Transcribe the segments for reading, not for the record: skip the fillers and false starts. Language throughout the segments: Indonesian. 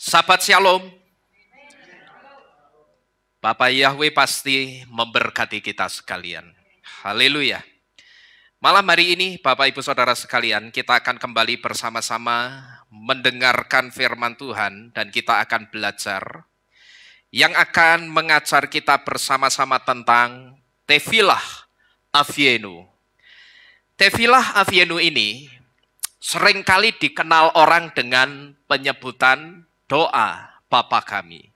Sahabat Shalom, Bapak Yahweh pasti memberkati kita sekalian. Haleluya. Malam hari ini Bapak Ibu Saudara sekalian, kita akan kembali bersama-sama mendengarkan firman Tuhan dan kita akan belajar yang akan mengajar kita bersama-sama tentang Tefilah Avienu. Tefilah Avienu ini seringkali dikenal orang dengan penyebutan doa Bapa kami.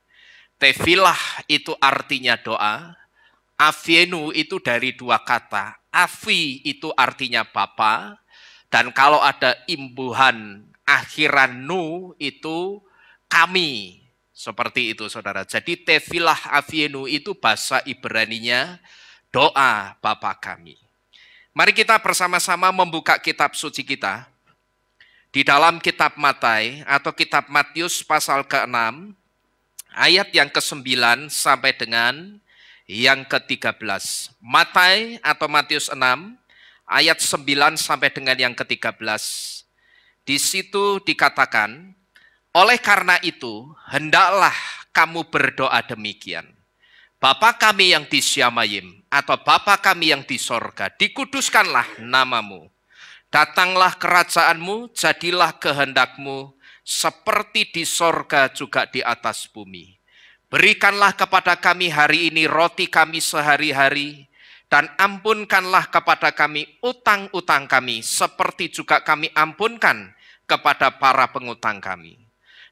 Tefilah itu artinya doa, Avienu itu dari dua kata. Avi itu artinya Bapa, dan kalau ada imbuhan akhiran nu itu kami. Seperti itu saudara. Jadi Tefilah Avienu itu bahasa Ibraninya doa Bapa kami. Mari kita bersama-sama membuka kitab suci kita. Di dalam kitab Matai atau kitab Matius pasal ke-6, ayat yang ke-9 sampai dengan yang ke-13. Matai atau Matius 6, ayat 9 sampai dengan yang ke-13. Di situ dikatakan, oleh karena itu, hendaklah kamu berdoa demikian. Bapa kami yang di Syamayim, atau Bapa kami yang di sorga, dikuduskanlah namamu. Datanglah kerajaanmu, jadilah kehendakmu, seperti di sorga juga di atas bumi. Berikanlah kepada kami hari ini roti kami sehari-hari, dan ampunkanlah kepada kami utang-utang kami, seperti juga kami ampunkan kepada para pengutang kami.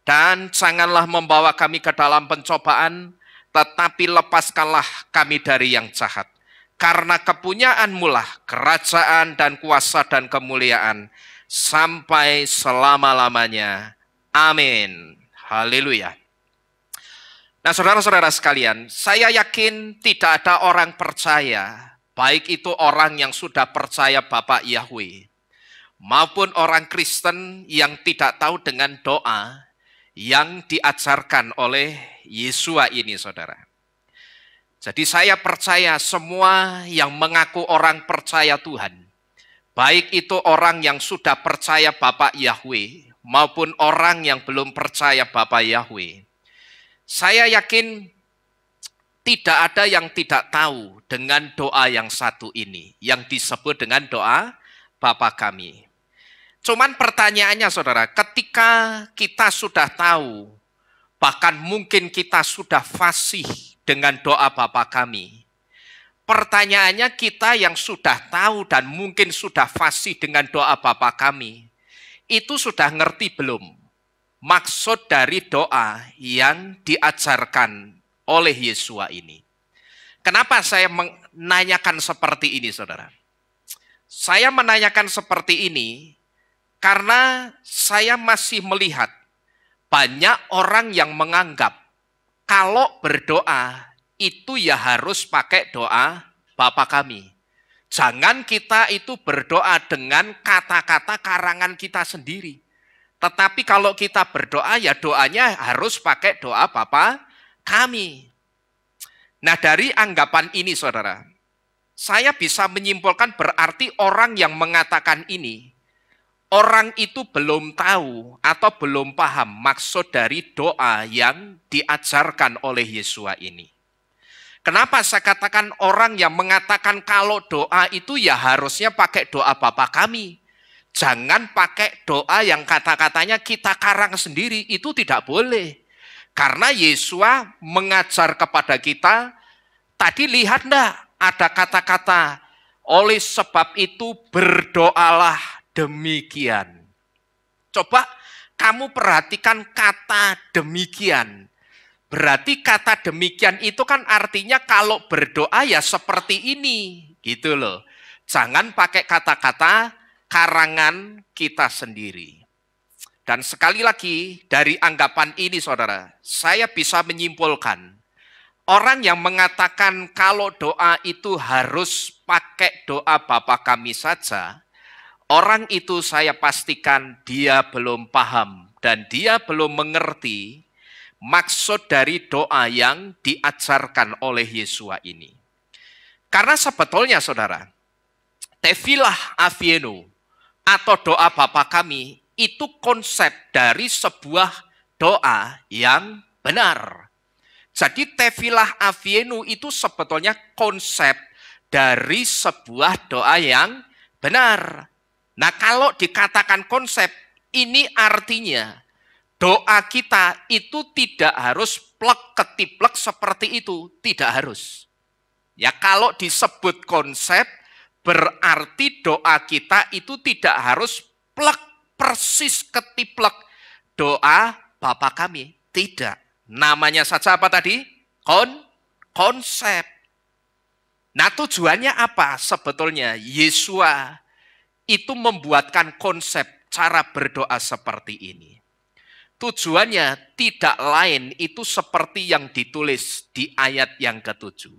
Dan janganlah membawa kami ke dalam pencobaan, tetapi lepaskanlah kami dari yang jahat. Karena kepunyaanmu lah kerajaan dan kuasa dan kemuliaan sampai selama-lamanya. Amin. Haleluya. Nah saudara-saudara sekalian, saya yakin tidak ada orang percaya, baik itu orang yang sudah percaya Bapa Yahweh, maupun orang Kristen yang tidak tahu dengan doa yang diajarkan oleh Yesua ini saudara. Jadi saya percaya semua yang mengaku orang percaya Tuhan, baik itu orang yang sudah percaya Bapa Yahweh, maupun orang yang belum percaya Bapa Yahweh, saya yakin tidak ada yang tidak tahu dengan doa yang satu ini, yang disebut dengan doa Bapa kami. Cuman pertanyaannya saudara, ketika kita sudah tahu, bahkan mungkin kita sudah fasih dengan doa Bapa kami, pertanyaannya kita yang sudah tahu dan mungkin sudah fasih dengan doa Bapa kami, itu sudah ngerti belum maksud dari doa yang diajarkan oleh Yesua ini? Kenapa saya menanyakan seperti ini saudara? Saya menanyakan seperti ini karena saya masih melihat banyak orang yang menganggap kalau berdoa itu ya harus pakai doa Bapa kami. Jangan kita itu berdoa dengan kata-kata karangan kita sendiri. Tetapi kalau kita berdoa ya doanya harus pakai doa Bapa kami. Nah dari anggapan ini saudara, saya bisa menyimpulkan berarti orang yang mengatakan ini, orang itu belum tahu atau belum paham maksud dari doa yang diajarkan oleh Yesua ini. Kenapa saya katakan orang yang mengatakan kalau doa itu ya harusnya pakai doa Bapa kami. Jangan pakai doa yang kata-katanya kita karang sendiri, itu tidak boleh. Karena Yesua mengajar kepada kita, tadi lihat enggak ada kata-kata, oleh sebab itu berdoalah demikian. Coba kamu perhatikan kata demikian. Berarti kata demikian itu kan artinya kalau berdoa ya seperti ini. Gitu loh. Jangan pakai kata-kata karangan kita sendiri. Dan sekali lagi dari anggapan ini saudara, saya bisa menyimpulkan orang yang mengatakan kalau doa itu harus pakai doa Bapa kami saja, orang itu saya pastikan dia belum paham dan dia belum mengerti maksud dari doa yang diajarkan oleh Yesua ini. Karena sebetulnya saudara, Tefilah Avienu atau doa Bapa kami itu konsep dari sebuah doa yang benar. Jadi Tefillah Avienu itu sebetulnya konsep dari sebuah doa yang benar. Nah, kalau dikatakan konsep, ini artinya doa kita itu tidak harus plek ketiplek seperti itu, tidak harus. Ya, kalau disebut konsep, berarti doa kita itu tidak harus plek persis ketiplek doa Bapa kami, tidak. Namanya saja apa tadi? Konsep. Nah, tujuannya apa sebetulnya? Yesua itu membuatkan konsep cara berdoa seperti ini. Tujuannya tidak lain itu seperti yang ditulis di ayat yang ke-7.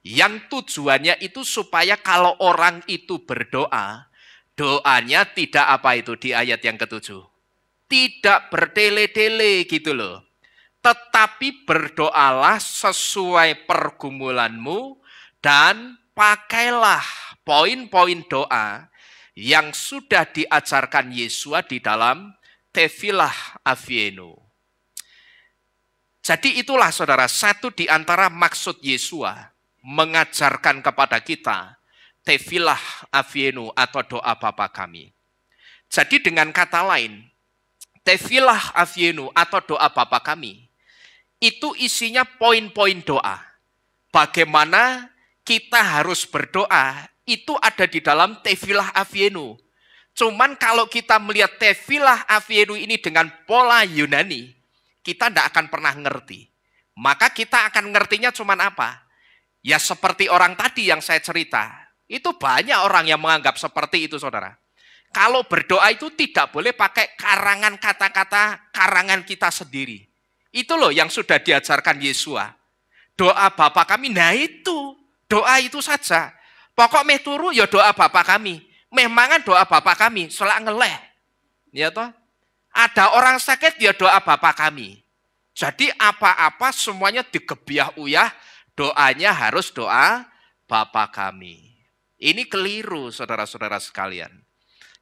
Yang tujuannya itu supaya kalau orang itu berdoa, doanya tidak apa itu di ayat yang ke-7. Tidak bertele-tele gitu loh. Tetapi berdoalah sesuai pergumulanmu dan pakailah poin-poin doa yang sudah diajarkan Yesua di dalam Tefillah Avienu. Jadi itulah saudara, satu di antara maksud Yesua mengajarkan kepada kita Tefillah Avienu atau doa Bapa kami. Jadi dengan kata lain, Tefillah Avienu atau doa Bapa kami itu isinya poin-poin doa. Bagaimana kita harus berdoa, itu ada di dalam Tefillah Avienu. Cuman kalau kita melihat Tefillah Avienu ini dengan pola Yunani, kita tidak akan pernah ngerti. Maka kita akan ngertinya cuman apa? Ya seperti orang tadi yang saya cerita. Itu banyak orang yang menganggap seperti itu, saudara. Kalau berdoa itu tidak boleh pakai karangan kata-kata, karangan kita sendiri. Itu loh yang sudah diajarkan Yesua. Doa Bapa kami, nah itu. Doa itu saja. Pokok meh turu ya doa Bapa kami. Memang doa Bapa kami, selak ngeleh. Ya toh? Ada orang sakit ya doa Bapa kami. Jadi apa-apa semuanya digebiah uyah, doanya harus doa Bapa kami. Ini keliru saudara-saudara sekalian.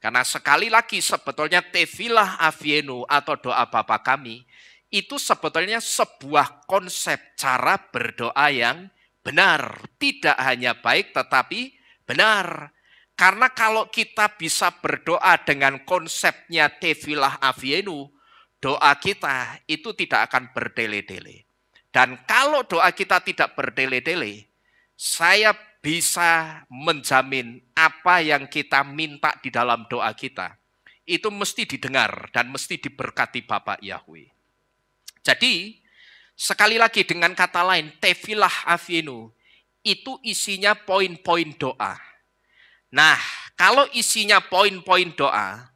Karena sekali lagi sebetulnya Tefillah Avienu atau doa Bapa kami itu sebetulnya sebuah konsep cara berdoa yang benar. Tidak hanya baik tetapi benar. Karena kalau kita bisa berdoa dengan konsepnya Tefillah Avienu, doa kita itu tidak akan berdele-dele. Dan kalau doa kita tidak berdele-dele, saya bisa menjamin apa yang kita minta di dalam doa kita, itu mesti didengar dan mesti diberkati Bapak Yahweh. Jadi, sekali lagi dengan kata lain, Tefillah Avienu itu isinya poin-poin doa. Nah, kalau isinya poin-poin doa,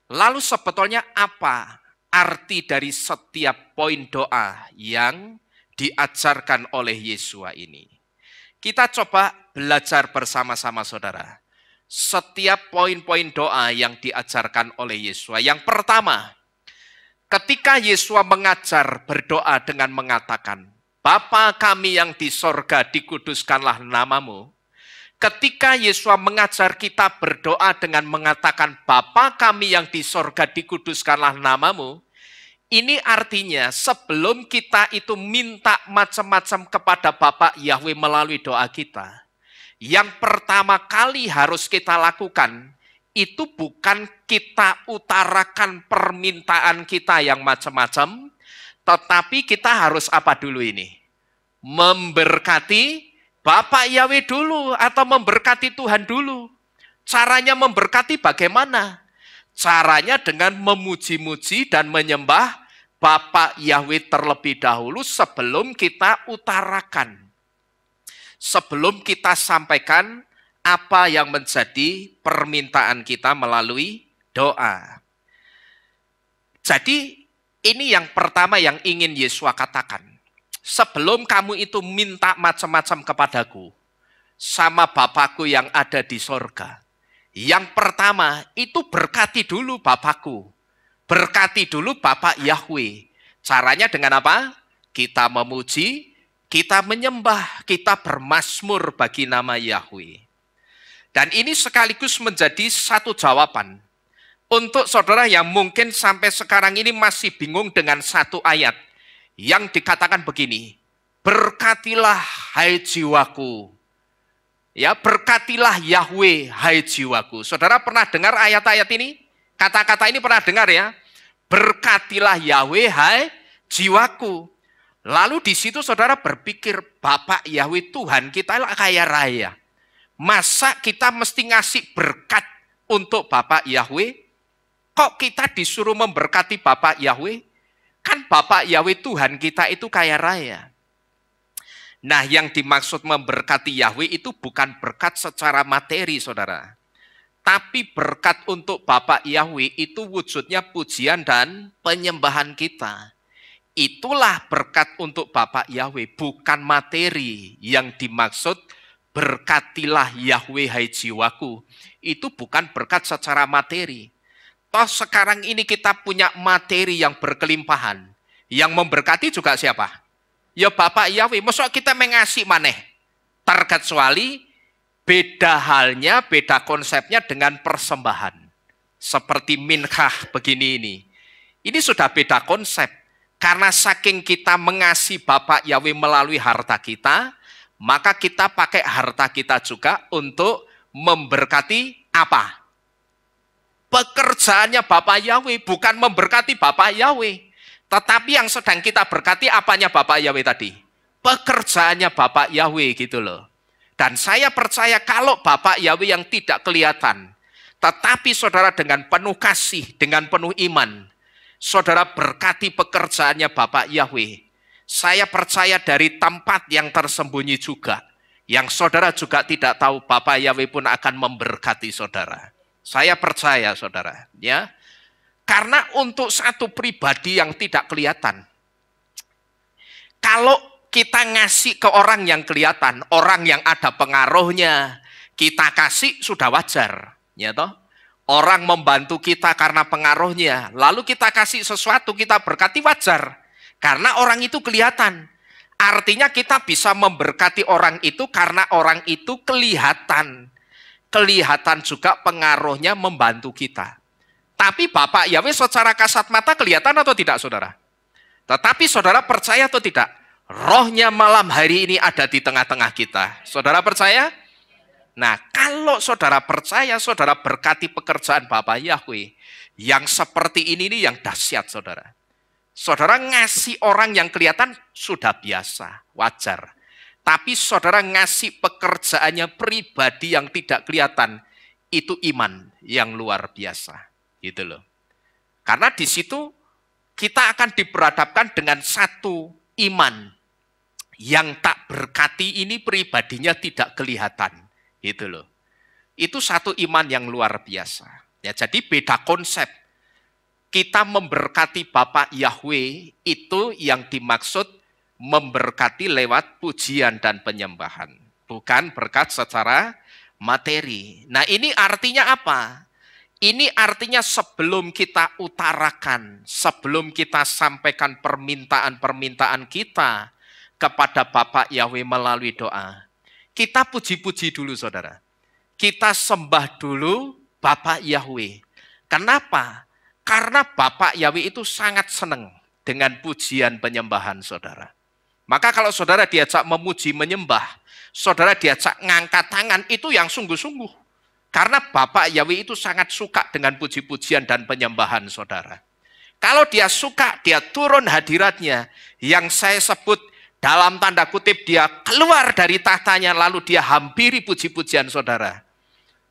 lalu sebetulnya apa arti dari setiap poin doa yang diajarkan oleh Yesua ini? Kita coba belajar bersama-sama saudara. Setiap poin-poin doa yang diajarkan oleh Yesua. Yang pertama, ketika Yesua mengajar berdoa dengan mengatakan, Bapa kami yang di sorga, dikuduskanlah namamu. Ketika Yesua mengajar kita berdoa dengan mengatakan, Bapa kami yang di sorga, dikuduskanlah namamu. Ini artinya sebelum kita itu minta macam-macam kepada Bapak Yahweh melalui doa kita, yang pertama kali harus kita lakukan, itu bukan kita utarakan permintaan kita yang macam-macam, tetapi kita harus apa dulu ini? Memberkati Bapak Yahweh dulu atau memberkati Tuhan dulu. Caranya memberkati bagaimana? Caranya dengan memuji-muji dan menyembah Bapak Yahweh terlebih dahulu sebelum kita utarakan. Sebelum kita sampaikan apa yang menjadi permintaan kita melalui doa. Jadi ini yang pertama yang ingin Yesua katakan. Sebelum kamu itu minta macam-macam kepadaku, sama Bapakku yang ada di sorga. Yang pertama itu berkati dulu Bapakku. Berkati dulu Bapak Yahweh. Caranya dengan apa? Kita memuji, kita menyembah, kita bermazmur bagi nama Yahweh. Dan ini sekaligus menjadi satu jawaban. Untuk saudara yang mungkin sampai sekarang ini masih bingung dengan satu ayat yang dikatakan begini, berkatilah hai jiwaku. Ya, berkatilah Yahweh hai jiwaku. Saudara pernah dengar ayat-ayat ini? Kata-kata ini pernah dengar ya? Berkatilah Yahweh hai jiwaku. Lalu di situ saudara berpikir, Bapak Yahweh Tuhan kita lah kaya raya. Masa kita mesti ngasih berkat untuk Bapak Yahweh? Kok kita disuruh memberkati Bapak Yahweh? Kan Bapak Yahweh Tuhan kita itu kaya raya. Nah, yang dimaksud memberkati Yahweh itu bukan berkat secara materi, saudara. Tapi berkat untuk Bapak Yahweh itu wujudnya pujian dan penyembahan kita. Itulah berkat untuk Bapak Yahweh, bukan materi. Yang dimaksud berkatilah Yahweh hai jiwaku. Itu bukan berkat secara materi. Toh sekarang ini kita punya materi yang berkelimpahan. Yang memberkati juga siapa? Ya Bapak Yahweh. Maksudnya kita mengasih maneh. Terkecuali beda halnya, beda konsepnya dengan persembahan. Seperti minkah begini ini. Ini sudah beda konsep. Karena saking kita mengasihi Bapak Yahweh melalui harta kita, maka kita pakai harta kita juga untuk memberkati apa? Pekerjaannya Bapak Yahweh, bukan memberkati Bapak Yahweh. Tetapi yang sedang kita berkati apanya Bapak Yahweh tadi? Pekerjaannya Bapak Yahweh gitu loh. Dan saya percaya kalau Bapak Yahweh yang tidak kelihatan, tetapi saudara dengan penuh kasih, dengan penuh iman, saudara berkati pekerjaannya Bapak Yahweh. Saya percaya dari tempat yang tersembunyi juga, yang saudara juga tidak tahu, Bapak Yahweh pun akan memberkati saudara. Saya percaya saudara, ya. Karena untuk satu pribadi yang tidak kelihatan, kalau kita ngasih ke orang yang kelihatan, orang yang ada pengaruhnya, kita kasih sudah wajar, ya toh. Orang membantu kita karena pengaruhnya, lalu kita kasih sesuatu, kita berkati wajar. Karena orang itu kelihatan. Artinya kita bisa memberkati orang itu karena orang itu kelihatan. Kelihatan juga pengaruhnya membantu kita. Tapi Bapak Yahweh secara kasat mata kelihatan atau tidak saudara? Tetapi saudara percaya atau tidak? Rohnya malam hari ini ada di tengah-tengah kita. Saudara percaya? Nah, kalau saudara percaya, saudara berkati pekerjaan Bapak Yahweh, yang seperti ini nih yang dahsyat saudara. Saudara ngasih orang yang kelihatan sudah biasa, wajar. Tapi saudara ngasih pekerjaannya pribadi yang tidak kelihatan, itu iman yang luar biasa. Gitu loh. Karena di situ kita akan diperhadapkan dengan satu iman yang tak berkati ini pribadinya tidak kelihatan. Gitu loh. Itu satu iman yang luar biasa. Ya, jadi beda konsep. Kita memberkati Bapak Yahweh itu yang dimaksud memberkati lewat pujian dan penyembahan. Bukan berkat secara materi. Nah ini artinya apa? Ini artinya sebelum kita utarakan, sebelum kita sampaikan permintaan-permintaan kita kepada Bapak Yahweh melalui doa, kita puji-puji dulu saudara. Kita sembah dulu Bapak Yahweh. Kenapa? Karena Bapak Yahweh itu sangat senang dengan pujian penyembahan saudara. Maka kalau saudara diajak memuji menyembah, saudara diajak ngangkat tangan, itu yang sungguh-sungguh. Karena Bapak Yahweh itu sangat suka dengan puji-pujian dan penyembahan saudara. Kalau dia suka, dia turun hadiratnya. Yang saya sebut dalam tanda kutip, dia keluar dari tahtanya lalu dia hampiri puji-pujian saudara.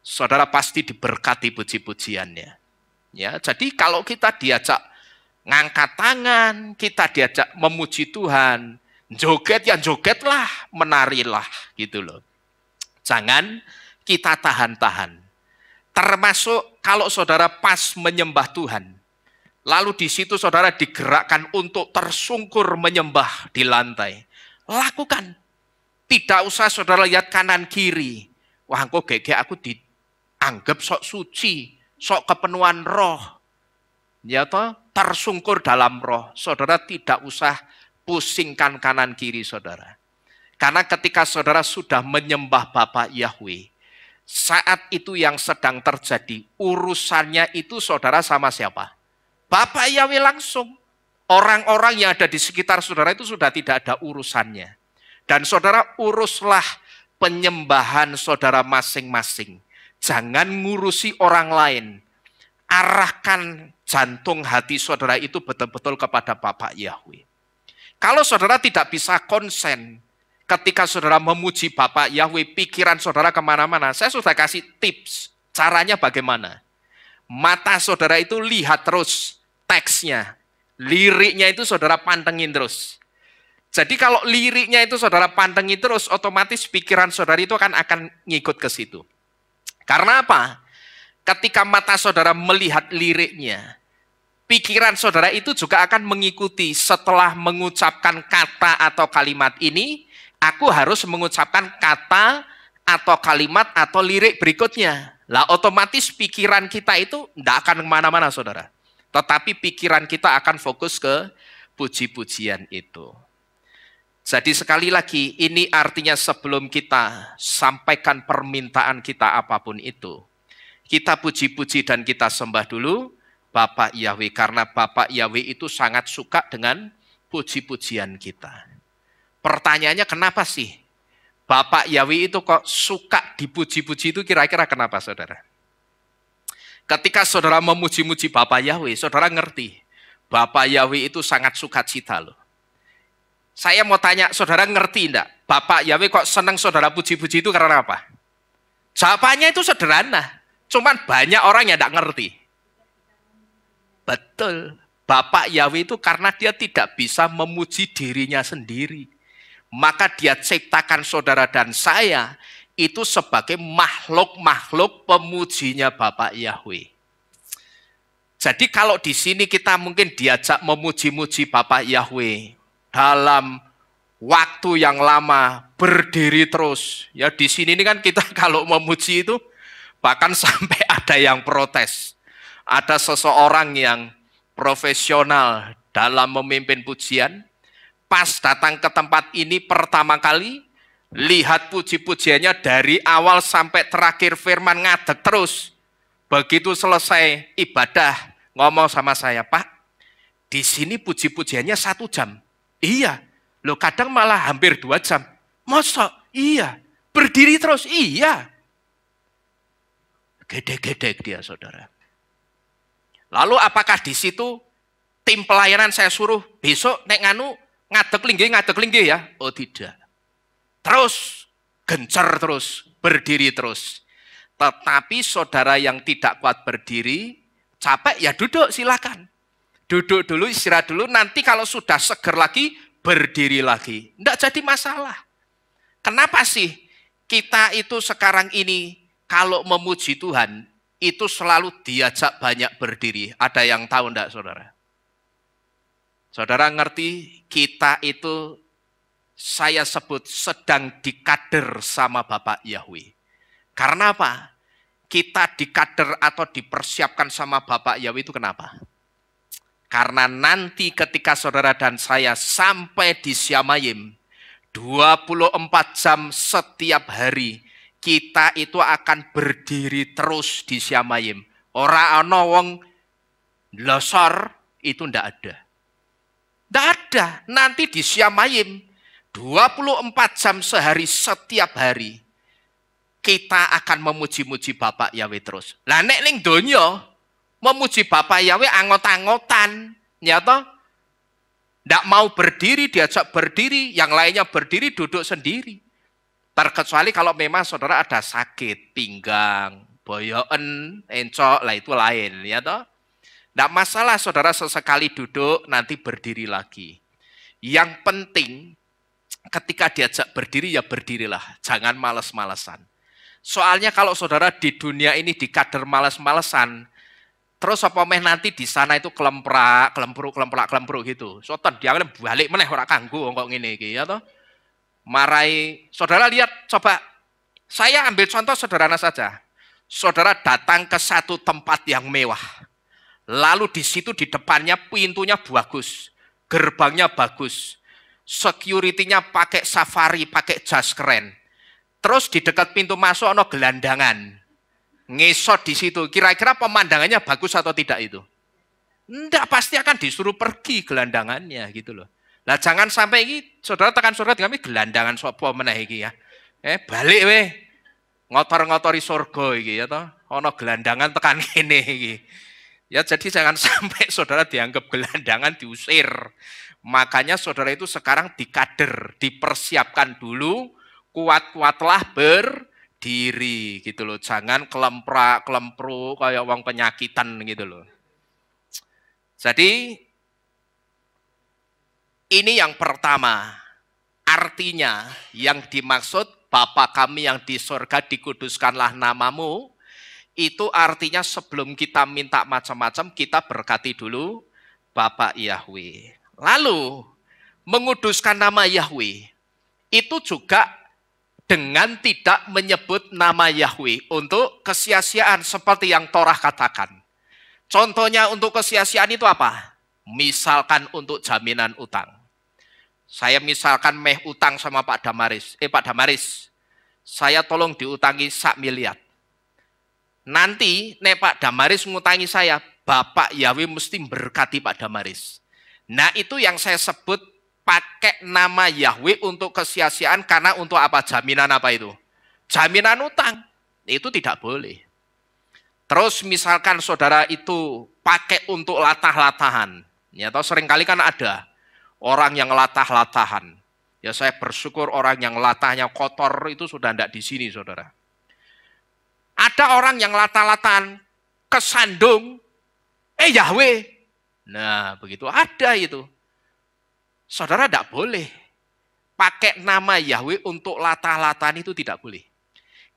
Saudara pasti diberkati puji-pujiannya. Ya, jadi kalau kita diajak ngangkat tangan, kita diajak memuji Tuhan, joget ya jogetlah, menarilah gitu loh. Jangan kita tahan-tahan. Termasuk kalau saudara pas menyembah Tuhan, lalu di situ saudara digerakkan untuk tersungkur menyembah di lantai. Lakukan. Tidak usah saudara lihat kanan kiri. Wah, kok gege aku dianggap sok suci, sok kepenuhan roh. Ya toh, tersungkur dalam roh. Saudara tidak usah pusingkan kanan kiri saudara. Karena ketika saudara sudah menyembah Bapak Yahweh, Saat itu yang sedang terjadi, urusannya itu saudara sama siapa? Bapak Yahweh langsung. Orang-orang yang ada di sekitar saudara itu sudah tidak ada urusannya. Dan saudara uruslah penyembahan saudara masing-masing. Jangan ngurusi orang lain. Arahkan jantung hati saudara itu betul-betul kepada Bapak Yahweh. Kalau saudara tidak bisa konsen, ketika saudara memuji Bapak Yahweh, pikiran saudara kemana-mana. Saya sudah kasih tips, caranya bagaimana. Mata saudara itu lihat terus teksnya. Liriknya itu saudara pantengin terus. Jadi kalau liriknya itu saudara pantengin terus, otomatis pikiran saudara itu akan ngikut ke situ. Karena apa? Ketika mata saudara melihat liriknya, pikiran saudara itu juga akan mengikuti. Setelah mengucapkan kata atau kalimat ini, aku harus mengucapkan kata atau kalimat atau lirik berikutnya. Lah otomatis pikiran kita itu tidak akan kemana-mana saudara. Tetapi pikiran kita akan fokus ke puji-pujian itu. Jadi sekali lagi, ini artinya sebelum kita sampaikan permintaan kita apapun itu, kita puji-puji dan kita sembah dulu Bapak Yahweh. Karena Bapak Yahweh itu sangat suka dengan puji-pujian kita. Pertanyaannya kenapa sih Bapak Yahweh itu kok suka dipuji-puji itu kira-kira kenapa saudara? Ketika saudara memuji-muji Bapak Yahweh, saudara ngerti Bapak Yahweh itu sangat sukacita loh. Saya mau tanya, saudara ngerti enggak? Bapak Yahweh kok senang saudara puji-puji itu karena apa? Jawabannya itu sederhana. Cuman banyak orang yang enggak ngerti. Betul. Bapak Yahweh itu karena dia tidak bisa memuji dirinya sendiri. Maka dia ciptakan saudara dan saya itu sebagai makhluk-makhluk pemujinya Bapak Yahweh. Jadi kalau di sini kita mungkin diajak memuji-muji Bapak Yahweh dalam waktu yang lama, berdiri terus. Ya di sini ini kan kita kalau memuji itu bahkan sampai ada yang protes. Ada seseorang yang profesional dalam memimpin pujian, pas datang ke tempat ini pertama kali, lihat puji-pujiannya dari awal sampai terakhir firman ngadeg terus. Begitu selesai ibadah, ngomong sama saya, Pak, di sini puji-pujiannya 1 jam. Iya, loh kadang malah hampir 2 jam. Masa? Iya. Berdiri terus? Iya. Gede-gede dia saudara. Lalu apakah di situ tim pelayanan saya suruh besok nek nganu ngadeg linggih ya? Oh tidak. Terus, gencar terus, berdiri terus. Tetapi saudara yang tidak kuat berdiri, capek ya duduk silakan. Duduk dulu, istirahat dulu, nanti kalau sudah seger lagi, berdiri lagi. Tidak jadi masalah. Kenapa sih kita itu sekarang ini kalau memuji Tuhan, itu selalu diajak banyak berdiri. Ada yang tahu enggak saudara? Saudara ngerti kita itu saya sebut sedang dikader sama Bapak Yahweh. Karena apa? Kita dikader atau dipersiapkan sama Bapak Yahweh itu kenapa? Karena nanti ketika saudara dan saya sampai di Syamayim, 24 jam setiap hari, kita itu akan berdiri terus di Syamayim. Ora ana wong losor itu ndak ada. Ndak ada. Nanti di Syamayim 24 jam sehari setiap hari kita akan memuji-muji Bapak Yahweh terus. Lah nek ning donya memuji Bapak Yahweh angot-angotan, nyata ndak mau berdiri diajak berdiri, yang lainnya berdiri duduk sendiri. Terkecuali kalau memang saudara ada sakit pinggang, boyoen, encok, lah itu lain, ya toh. Ndak masalah saudara sesekali duduk nanti berdiri lagi. Yang penting ketika diajak berdiri ya berdirilah, jangan males-malesan. Soalnya kalau saudara di dunia ini dikader males-malesan, terus apa meh nanti di sana itu kelemprak gitu. Soten dia balik meneh ora kanggo kok ngene iki ya toh. Marai saudara lihat coba. Saya ambil contoh sederhana saja. Saudara datang ke satu tempat yang mewah. Lalu di situ di depannya pintunya bagus, gerbangnya bagus. Security-nya pakai safari, pakai jas keren. Terus di dekat pintu masuk ono gelandangan. Ngesot di situ. Kira-kira pemandangannya bagus atau tidak itu? Enggak, pasti akan disuruh pergi gelandangannya gitu loh. Lah jangan sampai ini saudara tekan surat kami gelandangan sapa meneh iki ya. Balik weh. Ngotor-ngotori surga iki ya toh. Ono gelandangan tekan kene iki. Ya jadi jangan sampai saudara dianggap gelandangan diusir. Makanya saudara itu sekarang dikader, dipersiapkan dulu, kuat-kuatlah berdiri gitu loh. Jangan kelempro kayak wong penyakitan gitu loh. Jadi ini yang pertama. Artinya yang dimaksud Bapa kami yang di surga dikuduskanlah namamu. Itu artinya sebelum kita minta macam-macam, kita berkati dulu Bapak Yahweh. Lalu, menguduskan nama Yahweh, itu juga dengan tidak menyebut nama Yahweh untuk kesia-siaan seperti yang Torah katakan. Contohnya untuk kesia-siaan itu apa? Misalkan untuk jaminan utang. Saya misalkan utang sama Pak Damaris. Pak Damaris, saya tolong diutangi 1 miliar. Nanti, Pak Damaris ngutangi saya, Bapak Yahweh mesti berkati Pak Damaris. Nah itu yang saya sebut pakai nama Yahweh untuk kesia-siaan karena untuk apa? Jaminan apa itu? Jaminan utang. Itu tidak boleh. Terus misalkan saudara itu pakai untuk latah-latahan. Ya, atau seringkali kan ada orang yang latah-latahan. Ya saya bersyukur orang yang latahnya kotor itu sudah tidak di sini saudara. Ada orang yang latah-latahan kesandung, Yahweh. Nah, begitu ada itu. Saudara tidak boleh pakai nama Yahweh untuk latah-latahan itu tidak boleh.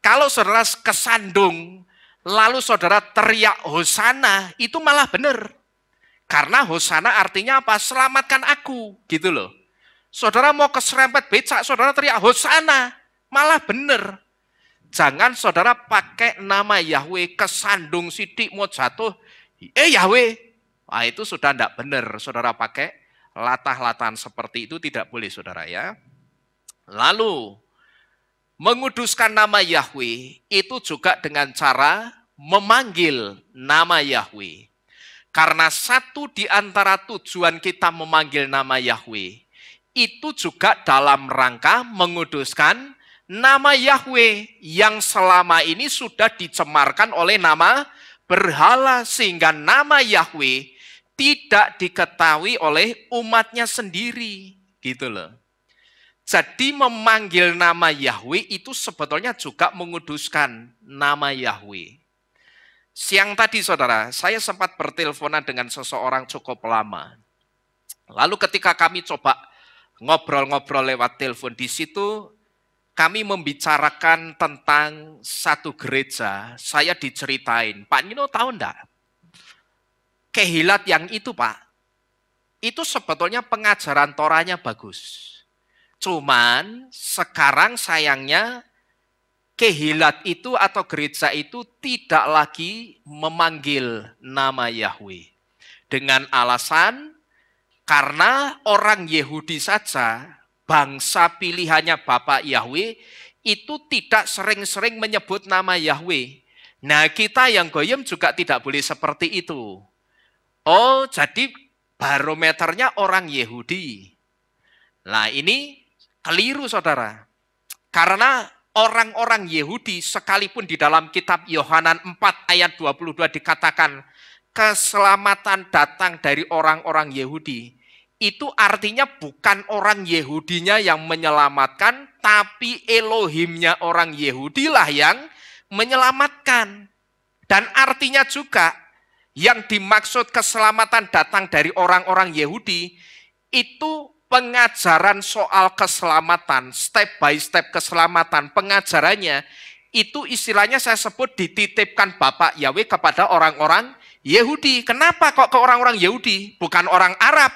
Kalau saudara kesandung, lalu saudara teriak Hosana, itu malah benar. Karena Hosana artinya apa? Selamatkan aku, gitu loh. Saudara mau keserempet becak, saudara teriak Hosana, malah benar. Jangan saudara pakai nama Yahweh, kesandung sidik mau jatuh, Yahweh. Nah, itu sudah tidak benar, saudara pakai latah-latahan seperti itu tidak boleh saudara ya. Lalu, menguduskan nama Yahweh itu juga dengan cara memanggil nama Yahweh. Karena satu di antara tujuan kita memanggil nama Yahweh, itu juga dalam rangka menguduskan nama Yahweh yang selama ini sudah dicemarkan oleh nama berhala sehingga nama Yahweh tidak diketahui oleh umatnya sendiri, gitu loh. Jadi memanggil nama Yahweh itu sebetulnya juga menguduskan nama Yahweh. Siang tadi saudara, saya sempat berteleponan dengan seseorang cukup lama. Lalu ketika kami coba ngobrol-ngobrol lewat telepon di situ, kami membicarakan tentang satu gereja, saya diceritain, Pak Nino tahu enggak? Kehilat yang itu Pak, itu sebetulnya pengajaran Torahnya bagus. Cuman sekarang sayangnya kehilat itu atau gereja itu tidak lagi memanggil nama Yahweh. Dengan alasan karena orang Yahudi saja, bangsa pilihannya Bapak Yahweh itu tidak sering-sering menyebut nama Yahweh. Nah kita yang goyim juga tidak boleh seperti itu. Oh jadi barometernya orang Yahudi. Nah ini keliru saudara. Karena orang-orang Yahudi sekalipun di dalam kitab Yohanan 4 ayat 22 dikatakan keselamatan datang dari orang-orang Yahudi. Itu artinya bukan orang Yahudinya yang menyelamatkan, tapi Elohimnya orang Yahudilah yang menyelamatkan. Dan artinya juga yang dimaksud keselamatan datang dari orang-orang Yahudi, itu pengajaran soal keselamatan, step by step keselamatan, pengajarannya, itu istilahnya saya sebut dititipkan Bapak Yahweh kepada orang-orang Yahudi. Kenapa kok ke orang-orang Yahudi? Bukan orang Arab.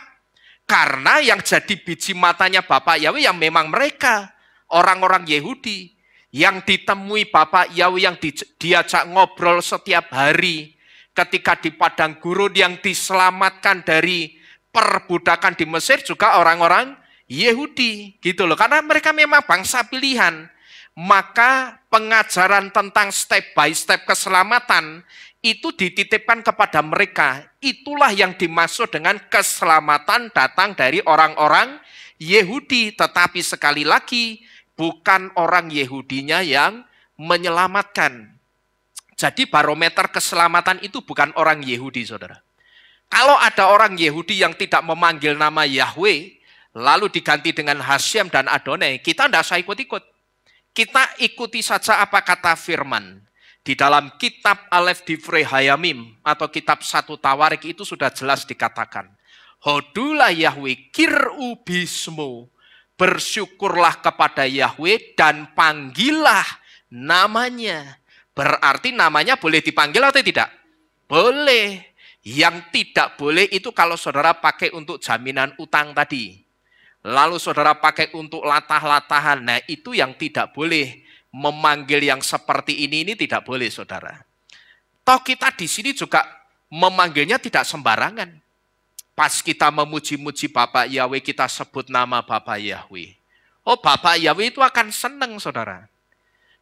Karena yang jadi biji matanya Bapak Yahweh yang memang mereka, orang-orang Yahudi. Yang ditemui Bapak Yahweh yang diajak ngobrol setiap hari. Ketika di padang gurun yang diselamatkan dari perbudakan di Mesir juga orang-orang Yahudi. Gitu loh. Karena mereka memang bangsa pilihan. maka pengajaran tentang step by step keselamatan itu dititipkan kepada mereka. Itulah yang dimaksud dengan keselamatan datang dari orang-orang Yahudi. Tetapi sekali lagi, bukan orang Yahudinya yang menyelamatkan. Jadi barometer keselamatan itu bukan orang Yahudi, saudara. Kalau ada orang Yahudi yang tidak memanggil nama Yahweh, lalu diganti dengan Hashem dan Adonai, kita tidak usah ikut-ikut. Kita ikuti saja apa kata firman. Di dalam kitab Aleph Divrei Hayamim atau kitab 1 Tawarik itu sudah jelas dikatakan. Hodulah Yahweh kir'u bismu. Bersyukurlah kepada Yahweh dan panggillah namanya. Berarti namanya boleh dipanggil atau tidak? Boleh. Yang tidak boleh itu kalau saudara pakai untuk jaminan utang tadi. Lalu saudara pakai untuk latah-latahan. Nah itu yang tidak boleh. Memanggil yang seperti ini tidak boleh, saudara. Toh kita di sini juga memanggilnya tidak sembarangan. Pas kita memuji-muji Bapak Yahweh, kita sebut nama Bapak Yahweh. Oh, Bapak Yahweh itu akan senang, saudara.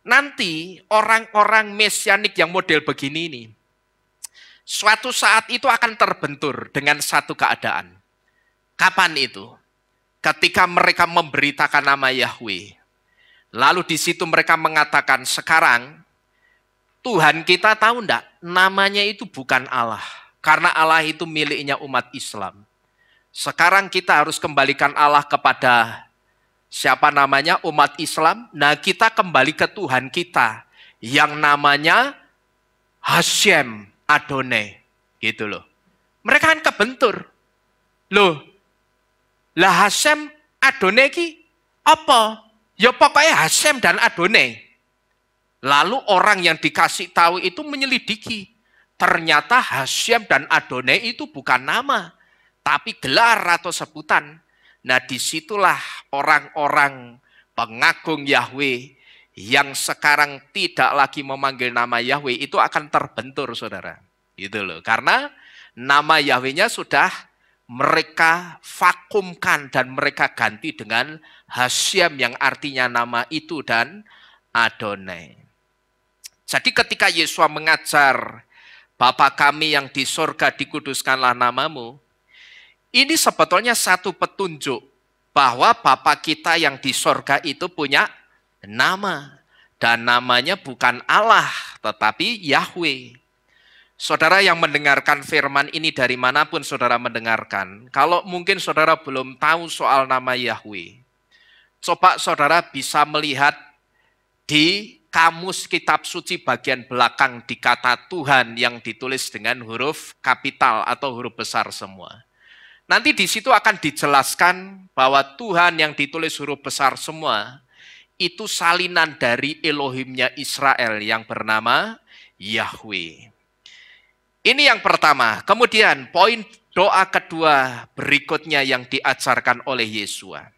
Nanti orang-orang mesianik yang model begini ini, suatu saat itu akan terbentur dengan satu keadaan. Kapan itu? Ketika mereka memberitakan nama Yahweh. Lalu di situ mereka mengatakan, sekarang Tuhan kita tahu enggak? Namanya itu bukan Allah. Karena Allah itu miliknya umat Islam. Sekarang kita harus kembalikan Allah kepada siapa namanya? Umat Islam. Nah kita kembali ke Tuhan kita. Yang namanya Hashem Adonai. Gitu loh. Mereka kan kebentur. Loh, lah Hashem Adonai ki apa? Ya pokoknya Hashem dan Adonai. Lalu orang yang dikasih tahu itu menyelidiki. Ternyata Hashem dan Adonai itu bukan nama. Tapi gelar atau sebutan. Nah disitulah orang-orang pengagung Yahweh. Yang sekarang tidak lagi memanggil nama Yahweh. Itu akan terbentur, saudara. Gitu loh. Karena nama Yahwehnya sudah mereka vakumkan dan mereka ganti dengan Hashem yang artinya nama itu dan Adonai. Jadi ketika Yesus mengajar Bapa kami yang di sorga dikuduskanlah namamu, ini sebetulnya satu petunjuk bahwa Bapa kita yang di sorga itu punya nama. Dan namanya bukan Allah tetapi Yahweh. Saudara yang mendengarkan firman ini dari manapun saudara mendengarkan, kalau mungkin saudara belum tahu soal nama Yahweh, coba saudara bisa melihat di kamus kitab suci bagian belakang di kata Tuhan yang ditulis dengan huruf kapital atau huruf besar semua. Nanti di situ akan dijelaskan bahwa Tuhan yang ditulis huruf besar semua, itu salinan dari Elohimnya Israel yang bernama Yahweh. Ini yang pertama. Kemudian poin doa kedua berikutnya yang diajarkan oleh Yesua.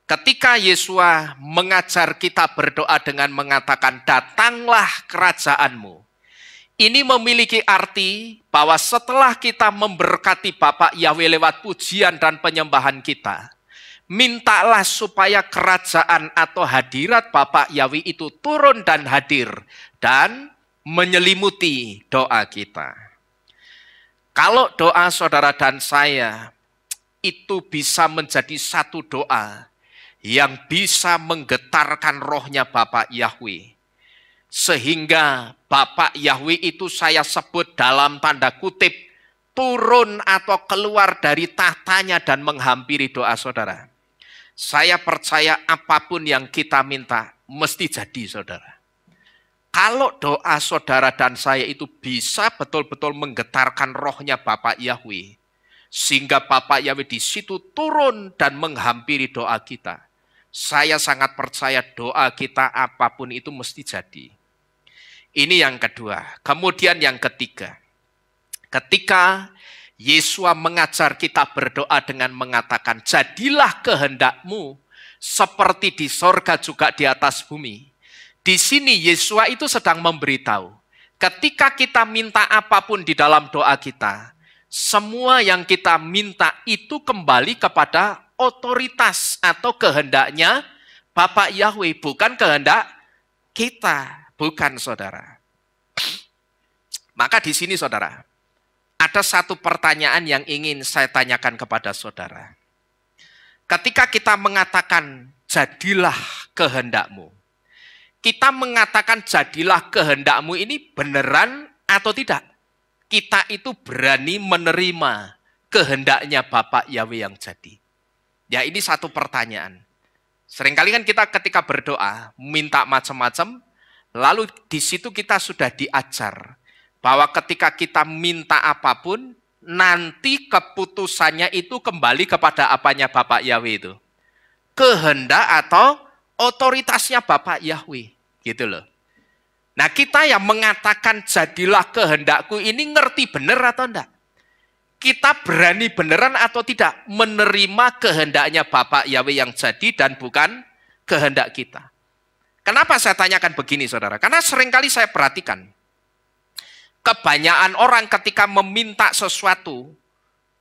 Ketika Yesua mengajar kita berdoa dengan mengatakan, datanglah kerajaanmu. Ini memiliki arti bahwa setelah kita memberkati Bapak Yahweh lewat pujian dan penyembahan kita, mintalah supaya kerajaan atau hadirat Bapak Yahweh itu turun dan hadir dan menyelimuti doa kita. Kalau doa saudara dan saya itu bisa menjadi satu doa yang bisa menggetarkan rohnya Bapak Yahweh. Sehingga Bapak Yahweh itu saya sebut dalam tanda kutip turun atau keluar dari tahtanya dan menghampiri doa saudara. Saya percaya apapun yang kita minta mesti jadi, saudara. Kalau doa saudara dan saya itu bisa betul-betul menggetarkan rohnya Bapak Yahweh, sehingga Bapak Yahweh di situ turun dan menghampiri doa kita, saya sangat percaya doa kita apapun itu mesti jadi. Ini yang kedua. Kemudian yang ketiga, ketika Yesua mengajar kita berdoa dengan mengatakan, jadilah kehendakmu seperti di sorga juga di atas bumi. Di sini Yesua itu sedang memberitahu, ketika kita minta apapun di dalam doa kita, semua yang kita minta itu kembali kepada otoritas atau kehendaknya Bapak Yahweh, bukan kehendak kita, bukan saudara. Maka di sini saudara, ada satu pertanyaan yang ingin saya tanyakan kepada saudara. Ketika kita mengatakan jadilah kehendakmu, kita mengatakan jadilah kehendakmu ini beneran atau tidak? Kita itu berani menerima kehendaknya Bapak Yahweh yang jadi. Ya, ini satu pertanyaan. Seringkali kan kita ketika berdoa minta macam-macam, lalu di situ kita sudah diajar bahwa ketika kita minta apapun, nanti keputusannya itu kembali kepada apanya Bapak Yahweh itu. Kehendak atau otoritasnya Bapak Yahweh, gitu loh. Nah, kita yang mengatakan jadilah kehendakku ini ngerti benar atau enggak? Kita berani beneran atau tidak menerima kehendaknya Bapak Yahweh yang jadi dan bukan kehendak kita. Kenapa saya tanyakan begini saudara? Karena seringkali saya perhatikan, kebanyakan orang ketika meminta sesuatu,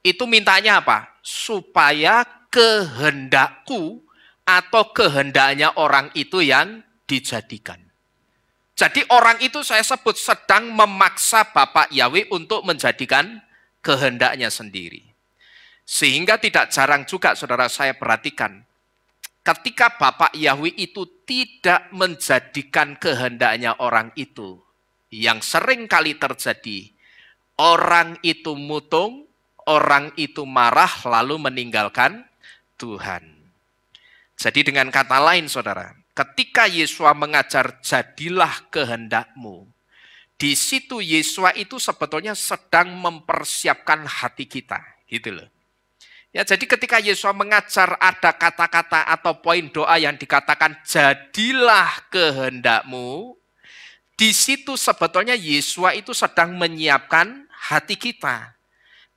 itu mintanya apa? Supaya kehendakku atau kehendaknya orang itu yang dijadikan. Jadi orang itu saya sebut sedang memaksa Bapak Yahweh untuk menjadikan kehendaknya sendiri. Sehingga tidak jarang juga saudara saya perhatikan, ketika Bapak Yahweh itu tidak menjadikan kehendaknya orang itu, yang sering kali terjadi, orang itu mutung, orang itu marah lalu meninggalkan Tuhan. Jadi dengan kata lain saudara, ketika Yesua mengajar jadilah kehendakmu, di situ Yesua itu sebetulnya sedang mempersiapkan hati kita, gitu loh. Ya, jadi ketika Yesua mengajar ada kata-kata atau poin doa yang dikatakan jadilah kehendakmu, di situ sebetulnya Yesua itu sedang menyiapkan hati kita.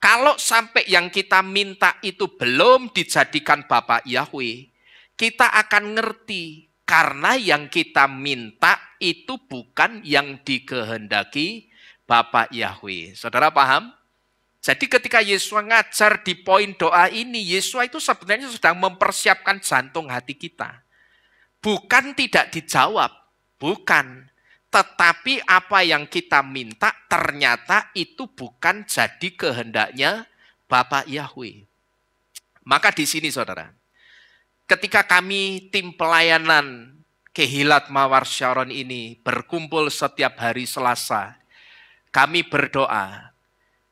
Kalau sampai yang kita minta itu belum dijadikan Bapak Yahweh, kita akan ngerti. Karena yang kita minta itu bukan yang dikehendaki Bapak Yahweh. Saudara paham? Jadi ketika Yesua ngajar di poin doa ini, Yesua itu sebenarnya sedang mempersiapkan jantung hati kita. Bukan tidak dijawab, bukan. Tetapi apa yang kita minta ternyata itu bukan jadi kehendaknya Bapak Yahweh. Maka di sini saudara, ketika kami tim pelayanan Kehilat Mawar Sharon ini berkumpul setiap hari Selasa, kami berdoa.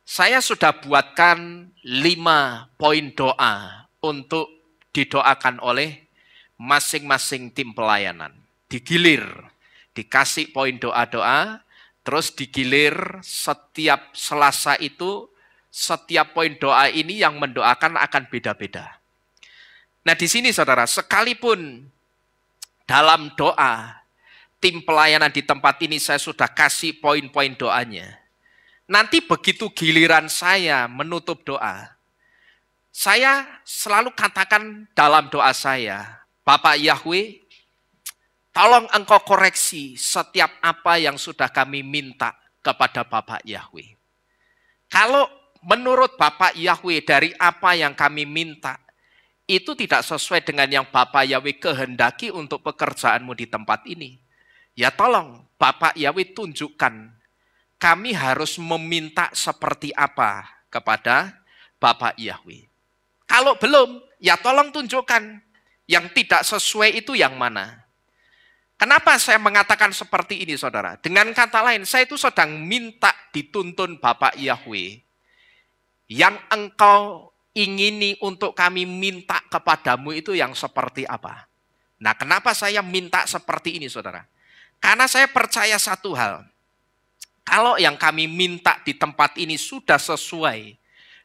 Saya sudah buatkan 5 poin doa untuk didoakan oleh masing-masing tim pelayanan. Digilir, dikasih poin doa-doa, terus digilir setiap Selasa itu, setiap poin doa ini yang mendoakan akan beda-beda. Nah di sini saudara, sekalipun dalam doa, tim pelayanan di tempat ini saya sudah kasih poin-poin doanya. Nanti begitu giliran saya menutup doa, saya selalu katakan dalam doa saya, Bapak Yahweh, tolong engkau koreksi setiap apa yang sudah kami minta kepada Bapak Yahweh. Kalau menurut Bapak Yahweh dari apa yang kami minta, itu tidak sesuai dengan yang Bapak Yahweh kehendaki untuk pekerjaanmu di tempat ini. Ya tolong Bapak Yahweh tunjukkan kami harus meminta seperti apa kepada Bapak Yahweh. Kalau belum, ya tolong tunjukkan yang tidak sesuai itu yang mana. Kenapa saya mengatakan seperti ini saudara? Dengan kata lain, saya itu sedang minta dituntun Bapak Yahweh. Yang engkau ingini untuk kami minta kepadamu itu yang seperti apa? Nah, kenapa saya minta seperti ini, saudara? Karena saya percaya satu hal. Kalau yang kami minta di tempat ini sudah sesuai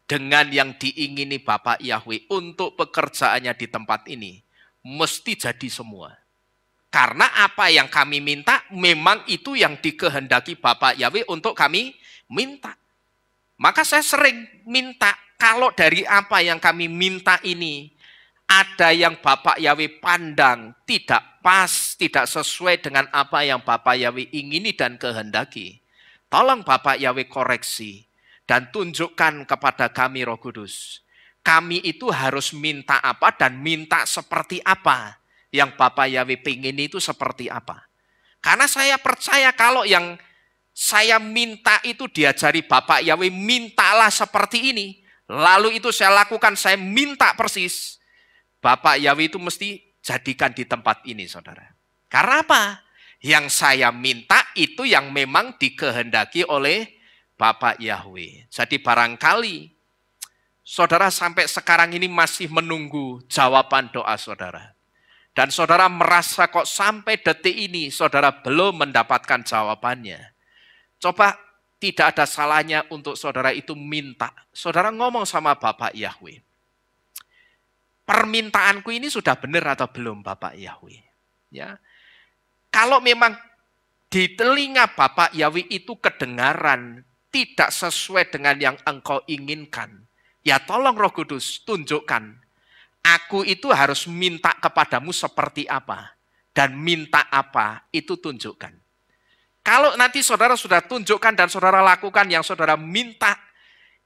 dengan yang diingini Bapak Yahweh untuk pekerjaannya di tempat ini, mesti jadi semua. Karena apa yang kami minta memang itu yang dikehendaki Bapak Yahweh untuk kami minta. Maka saya sering minta, kalau dari apa yang kami minta ini, ada yang Bapak Yahweh pandang tidak pas, tidak sesuai dengan apa yang Bapak Yahweh ingini dan kehendaki. Tolong Bapak Yahweh koreksi dan tunjukkan kepada kami Roh Kudus. Kami itu harus minta apa dan minta seperti apa yang Bapak Yahweh pengen itu seperti apa. Karena saya percaya kalau yang saya minta itu diajari Bapak Yahweh, mintalah seperti ini. Lalu itu saya lakukan, saya minta persis. Bapak Yahweh itu mesti jadikan di tempat ini, saudara. Karena apa? Yang saya minta itu yang memang dikehendaki oleh Bapak Yahweh. Jadi barangkali saudara sampai sekarang ini masih menunggu jawaban doa saudara. Dan saudara merasa kok sampai detik ini saudara belum mendapatkan jawabannya. Coba tidak ada salahnya untuk saudara itu minta. Saudara ngomong sama Bapak Yahweh. Permintaanku ini sudah benar atau belum Bapak Yahweh? Ya. Kalau memang di telinga Bapak Yahweh itu kedengaran tidak sesuai dengan yang engkau inginkan. Ya tolong Roh Kudus tunjukkan. Aku itu harus minta kepadamu seperti apa. Dan minta apa itu tunjukkan. Kalau nanti saudara sudah tunjukkan dan saudara lakukan yang saudara minta.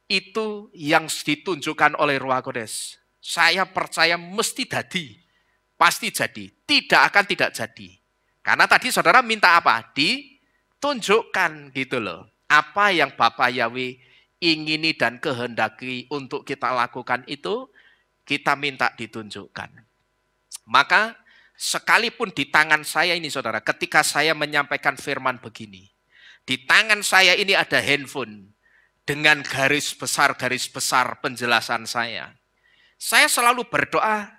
Itu yang ditunjukkan oleh Roh Kudus. Saya percaya mesti jadi. Pasti jadi. Tidak akan tidak jadi. Karena tadi saudara minta apa? Ditunjukkan gitu loh. Apa yang Bapak Yahweh ingini dan kehendaki untuk kita lakukan itu, kita minta ditunjukkan. Maka sekalipun di tangan saya ini saudara, ketika saya menyampaikan firman begini, di tangan saya ini ada handphone dengan garis besar penjelasan saya. Saya selalu berdoa,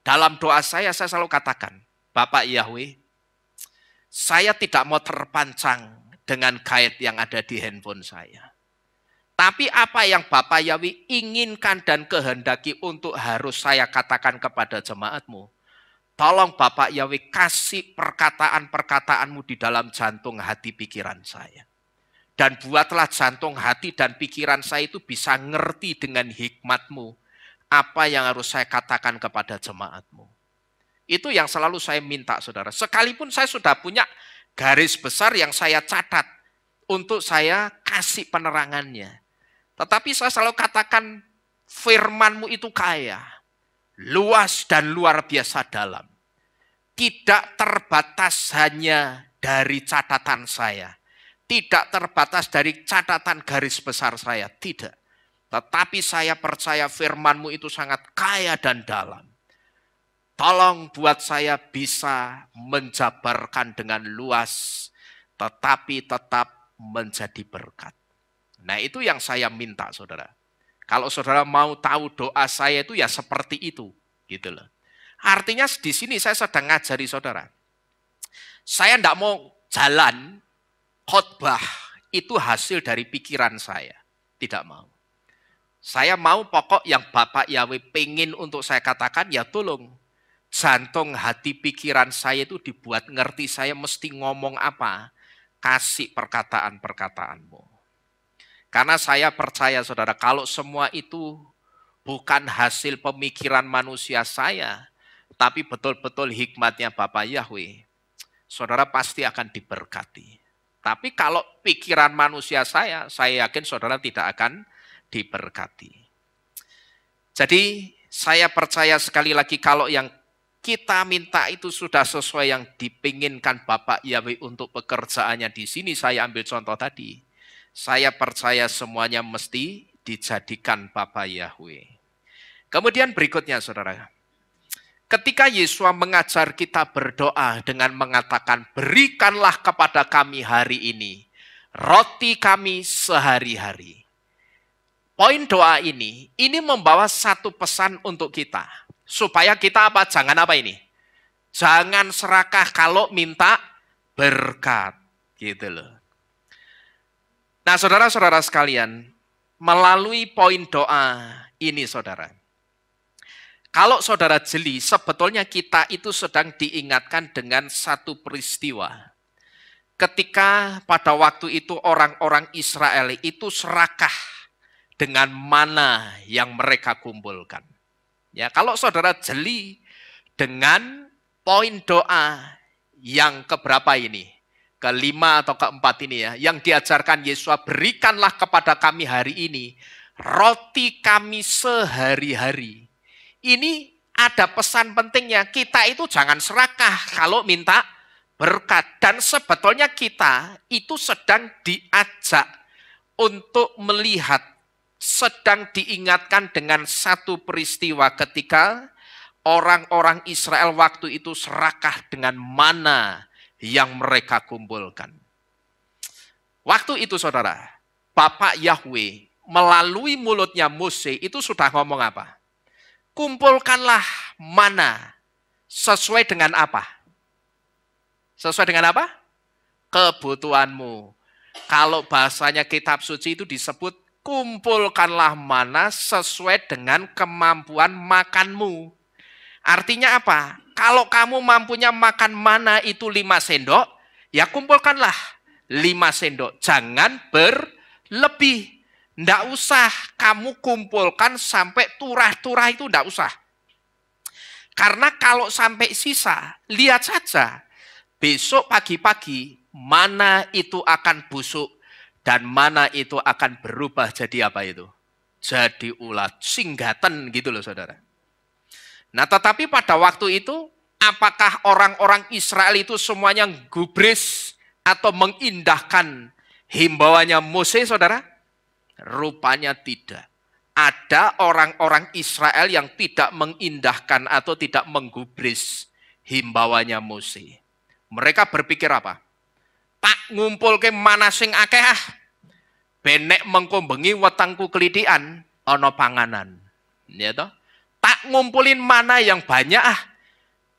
dalam doa saya selalu katakan, Bapak Yahweh, saya tidak mau terpancang dengan guide yang ada di handphone saya. Tapi apa yang Bapak Yahweh inginkan dan kehendaki untuk harus saya katakan kepada jemaatmu, tolong Bapak Yahweh kasih perkataan-perkataanmu di dalam jantung hati pikiran saya. Dan buatlah jantung hati dan pikiran saya itu bisa ngerti dengan hikmatmu, apa yang harus saya katakan kepada jemaatmu. Itu yang selalu saya minta saudara. Sekalipun saya sudah punya garis besar yang saya catat untuk saya kasih penerangannya. Tetapi saya selalu katakan firman-Mu itu kaya, luas dan luar biasa dalam. Tidak terbatas hanya dari catatan saya. Tidak terbatas dari catatan garis besar saya. Tidak. Tetapi saya percaya firman-Mu itu sangat kaya dan dalam. Tolong buat saya bisa menjabarkan dengan luas, tetapi tetap menjadi berkat. Nah itu yang saya minta saudara. Kalau saudara mau tahu doa saya itu ya seperti itu. Gitu loh. Artinya di sini saya sedang ngajari saudara. Saya tidak mau jalan khotbah itu hasil dari pikiran saya. Tidak mau. Saya mau pokok yang Bapak Yahweh pengen untuk saya katakan ya tolong. Jantung hati pikiran saya itu dibuat ngerti saya mesti ngomong apa. Kasih perkataan-perkataanmu. Karena saya percaya saudara kalau semua itu bukan hasil pemikiran manusia saya. Tapi betul-betul hikmatnya Bapak Yahweh. Saudara pasti akan diberkati. Tapi kalau pikiran manusia saya yakin saudara tidak akan diberkati. Jadi saya percaya sekali lagi kalau yang kita minta itu sudah sesuai yang dipinginkan Bapak Yahweh untuk pekerjaannya di sini. Saya ambil contoh tadi. Saya percaya semuanya mesti dijadikan Bapak Yahweh. Kemudian berikutnya saudara. Ketika Yesus mengajar kita berdoa dengan mengatakan, berikanlah kepada kami hari ini roti kami sehari-hari. Poin doa ini membawa satu pesan untuk kita. Supaya kita apa? Jangan apa ini? Jangan serakah kalau minta berkat. Gitu loh. Nah saudara-saudara sekalian, melalui poin doa ini saudara. Kalau saudara jeli, sebetulnya kita itu sedang diingatkan dengan satu peristiwa. Ketika pada waktu itu orang-orang Israel itu serakah dengan mana yang mereka kumpulkan. Ya, kalau saudara jeli dengan poin doa yang keberapa ini? Kelima atau keempat ini ya. Yang diajarkan Yesus, berikanlah kepada kami hari ini roti kami sehari-hari. Ini ada pesan pentingnya. Kita itu jangan serakah kalau minta berkat. Dan sebetulnya kita itu sedang diajak untuk melihat, sedang diingatkan dengan satu peristiwa ketika orang-orang Israel waktu itu serakah dengan mana yang mereka kumpulkan. Waktu itu saudara, Bapak Yahweh melalui mulutnya Mose itu sudah ngomong apa? Kumpulkanlah mana sesuai dengan apa? Sesuai dengan apa? Kebutuhanmu. Kalau bahasanya kitab suci itu disebut kumpulkanlah mana sesuai dengan kemampuan makanmu. Artinya apa? Kalau kamu mampunya makan mana itu 5 sendok, ya kumpulkanlah 5 sendok. Jangan berlebih. Nggak usah kamu kumpulkan sampai turah-turah itu nggak usah. Karena kalau sampai sisa, lihat saja. Besok pagi-pagi, mana itu akan busuk dan mana itu akan berubah jadi apa itu? Jadi ulat, singgatan gitu loh saudara. Nah tetapi pada waktu itu, apakah orang-orang Israel itu semuanya gubris atau mengindahkan himbauannya Mose saudara? Rupanya tidak. Ada orang-orang Israel yang tidak mengindahkan atau tidak menggubris himbauannya Mose. Mereka berpikir apa? Tak ngumpul ke mana sing akeh ah. Benek mengko bengi wetengku kelitian ana panganan. Ya toh? Tak ngumpulin mana yang banyak ah.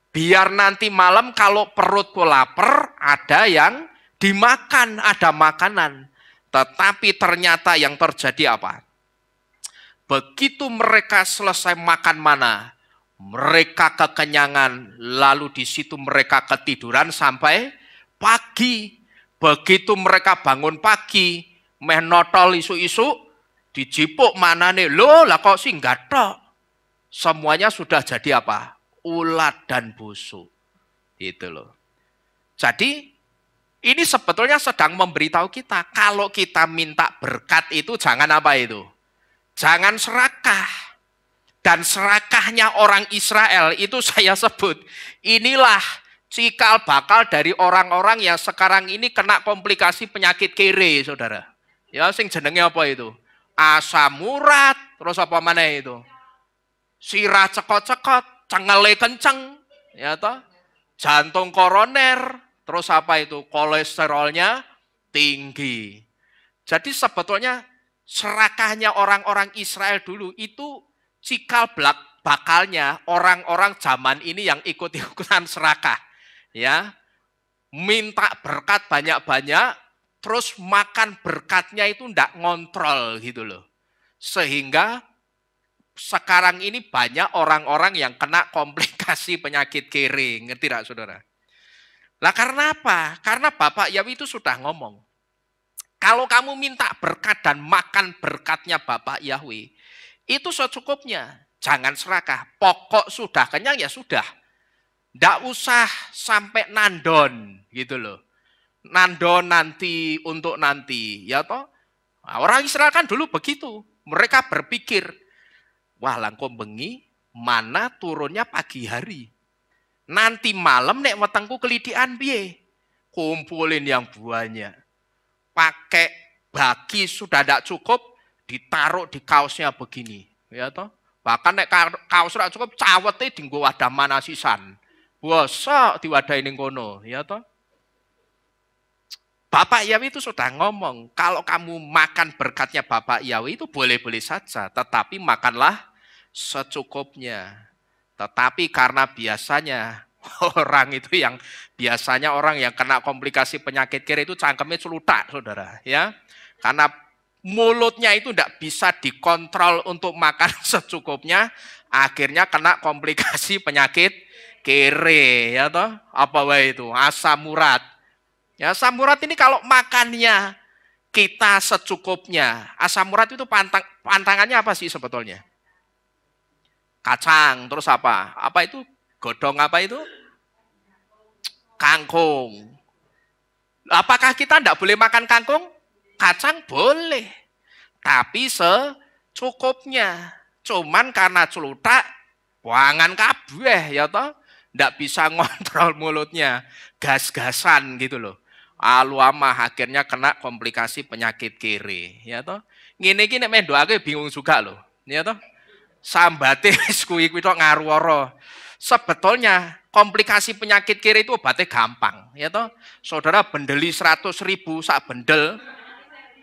Biar nanti malam kalau perutku lapar ada yang dimakan, ada makanan. Tetapi ternyata yang terjadi apa? Begitu mereka selesai makan mana, mereka kekenyangan, lalu di situ mereka ketiduran sampai pagi. Begitu mereka bangun pagi, meh notol isu-isu, dijipuk mana nih, loh lah kok sih enggak tok. Semuanya sudah jadi apa? Ulat dan busuk. Itu loh. Jadi ini sebetulnya sedang memberitahu kita, kalau kita minta berkat itu jangan apa itu? Jangan serakah. Dan serakahnya orang Israel itu saya sebut, inilah cikal bakal dari orang-orang yang sekarang ini kena komplikasi penyakit kere, saudara. Ya, sing jenenge apa itu? Asam urat, terus apa mana itu? Sirah cekot-cekot, cengele kenceng, ya toh? Jantung koroner, terus apa itu? Kolesterolnya tinggi. Jadi sebetulnya serakahnya orang-orang Israel dulu itu cikal bakalnya orang-orang zaman ini yang ikut-ikutan serakah. Ya, minta berkat banyak-banyak, terus makan berkatnya itu ndak ngontrol gitu loh. Sehingga sekarang ini banyak orang-orang yang kena komplikasi penyakit kere, ngerti tidak saudara? Lah karena apa? Karena Bapak Yahweh itu sudah ngomong. Kalau kamu minta berkat dan makan berkatnya Bapak Yahweh, itu secukupnya. Jangan serakah. Pokok sudah kenyang ya sudah. Nggak usah sampai nandon gitu loh. Nandon nanti untuk nanti, ya toh? Nah, orang Israel kan dulu begitu. Mereka berpikir, wah langkung bengi, mana turunnya pagi hari. Nanti malam nek wetengku kelidian piye? Kumpulin yang banyak. Pakai bagi sudah tidak cukup, ditaruh di kaosnya begini. Ya toh? Bahkan nek kaos tidak cukup, cawete dienggo wadah manasisan. Bosok diwadahi ning kono, ya toh? Bapak Yahweh itu sudah ngomong, kalau kamu makan berkatnya Bapak Yahweh itu boleh-boleh saja, tetapi makanlah secukupnya. Tetapi karena biasanya orang itu yang biasanya orang yang kena komplikasi penyakit kere itu cangkemnya celutak, saudara, ya. Karena mulutnya itu tidak bisa dikontrol untuk makan secukupnya, akhirnya kena komplikasi penyakit kere, ya toh? Apa wae itu? Asam urat. Ya, asam urat ini kalau makannya kita secukupnya, asam urat itu pantangannya apa sih sebetulnya? Kacang, terus apa? Apa itu? Godong apa itu? Kangkung. Apakah kita tidak boleh makan kangkung? Kacang boleh. Tapi secukupnya. Cuman karena celutak, Wangan kabeh ya toh, ndak bisa ngontrol mulutnya, gas-gasan gitu loh. Aluamah akhirnya kena komplikasi penyakit kere, ya toh. Ngene iki nek mendoake bingung juga loh, ya toh. Sambate wis kuwi tok ngaruwara. Sebetulnya komplikasi penyakit kere itu obatnya gampang, ya toh. Saudara bendeli 100.000 sak bendel,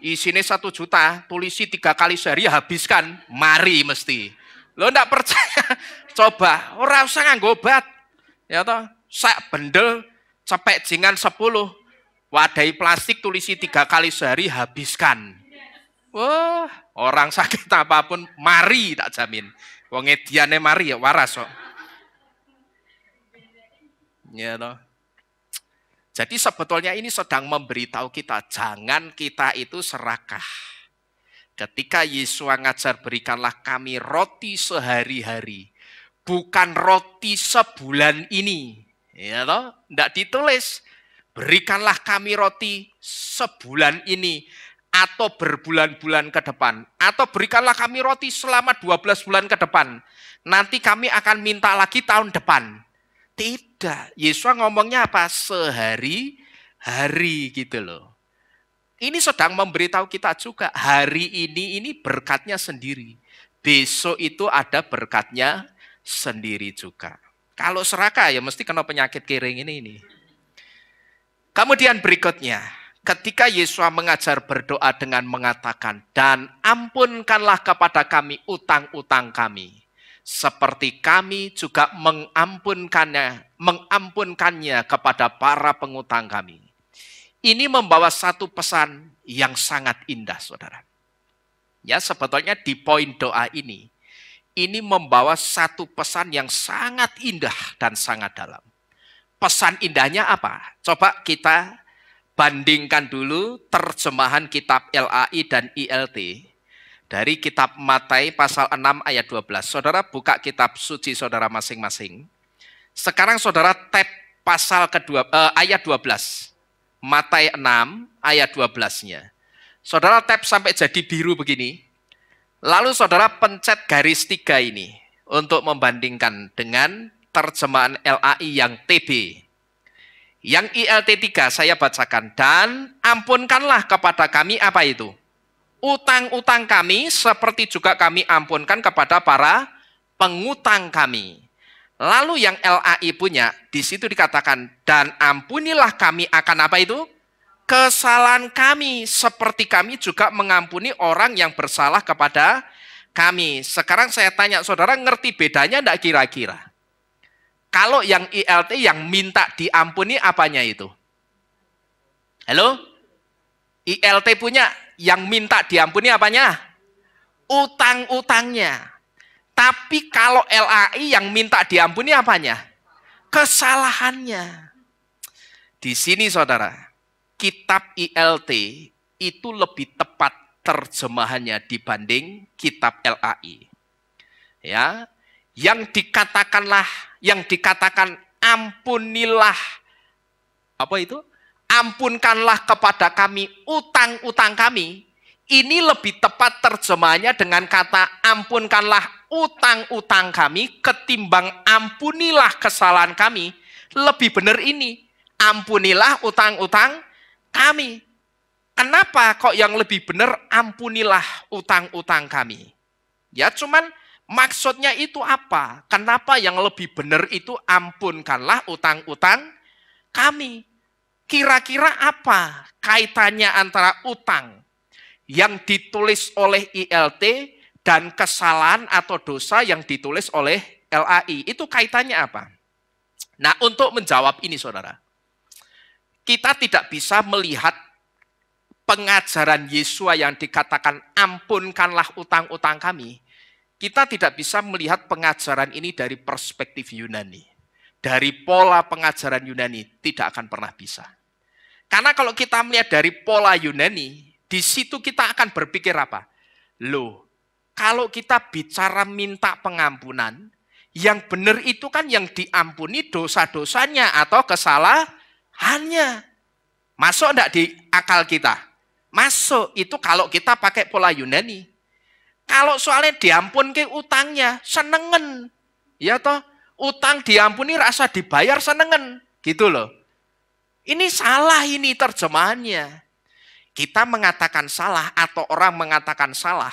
isinya 1 juta, tulisi 3 kali sehari habiskan, mari mesti. Lo ndak percaya? Coba, ora usah nganggo obat. Ya toh, sak bendel cepek jingan 10, wadai plastik tulisi 3 kali sehari habiskan. Wah, orang sakit apapun mari tak jamin. Wong ediane mari ya waras kok. Ya toh. Jadi sebetulnya ini sedang memberitahu kita, jangan kita itu serakah. Ketika Yesus ngajar berikanlah kami roti sehari-hari, bukan roti sebulan ini. Ya toh, enggak ditulis berikanlah kami roti sebulan ini atau berbulan-bulan ke depan, atau berikanlah kami roti selama 12 bulan ke depan. Nanti kami akan minta lagi tahun depan. Tidak, Yesus ngomongnya apa? Sehari-hari gitu loh. Ini sedang memberitahu kita juga, hari ini berkatnya sendiri. Besok itu ada berkatnya sendiri juga. Kalau serakah ya mesti kena penyakit kering ini. Kemudian berikutnya, ketika Yesus mengajar berdoa dengan mengatakan, dan ampunkanlah kepada kami utang-utang kami, seperti kami juga mengampunkannya kepada para pengutang kami. Ini membawa satu pesan yang sangat indah, saudara. Ya, sebetulnya di poin doa ini membawa satu pesan yang sangat indah dan sangat dalam. Pesan indahnya apa? Coba kita bandingkan dulu terjemahan kitab LAI dan ILT dari kitab Matius pasal 6 ayat 12. Saudara buka kitab suci saudara masing-masing. Sekarang saudara tab pasal ayat 12. Matius 6 ayat 12-nya. Saudara tab sampai jadi biru begini. Lalu saudara pencet garis 3 ini untuk membandingkan dengan terjemahan LAI yang TB. Yang ILT 3 saya bacakan. Dan ampunkanlah kepada kami apa itu? Utang-utang kami seperti juga kami ampunkan kepada para pengutang kami. Lalu yang LAI punya, di situ dikatakan, dan ampunilah kami akan apa itu? Kesalahan kami, seperti kami juga mengampuni orang yang bersalah kepada kami. Sekarang saya tanya, saudara ngerti bedanya enggak kira-kira? Kalau yang ILT yang minta diampuni apanya itu? Halo? ILT punya yang minta diampuni apanya? Utang-utangnya. Tapi kalau LAI yang minta diampuni apanya? Kesalahannya. Di sini saudara, kitab ILT itu lebih tepat terjemahannya dibanding kitab LAI. Ya, yang dikatakan ampunilah, apa itu? Ampunkanlah kepada kami utang-utang kami. Ini lebih tepat terjemahannya dengan kata ampunkanlah utang-utang kami ketimbang ampunilah kesalahan kami. Lebih benar ini, ampunilah utang-utang kami. Kenapa kok yang lebih benar ampunilah utang-utang kami? Ya cuman maksudnya itu apa? Kenapa yang lebih benar itu ampunkanlah utang-utang kami? Kira-kira apa kaitannya antara utang yang ditulis oleh ILT dan kesalahan atau dosa yang ditulis oleh LAI? Itu kaitannya apa? Nah, untuk menjawab ini saudara, kita tidak bisa melihat pengajaran Yesus yang dikatakan ampunkanlah utang-utang kami. Kita tidak bisa melihat pengajaran ini dari perspektif Yunani. Dari pola pengajaran Yunani tidak akan pernah bisa. Karena kalau kita melihat dari pola Yunani, di situ kita akan berpikir apa? Loh, kalau kita bicara minta pengampunan, yang benar itu kan yang diampuni dosa-dosanya atau kesalahannya. Masuk enggak di akal kita? Masuk, itu kalau kita pakai pola Yunani. Kalau soalnya diampun ke utangnya, senengen. Ya toh, utang diampuni rasa dibayar senengen, gitu loh. Ini salah ini terjemahannya. Kita mengatakan salah atau orang mengatakan salah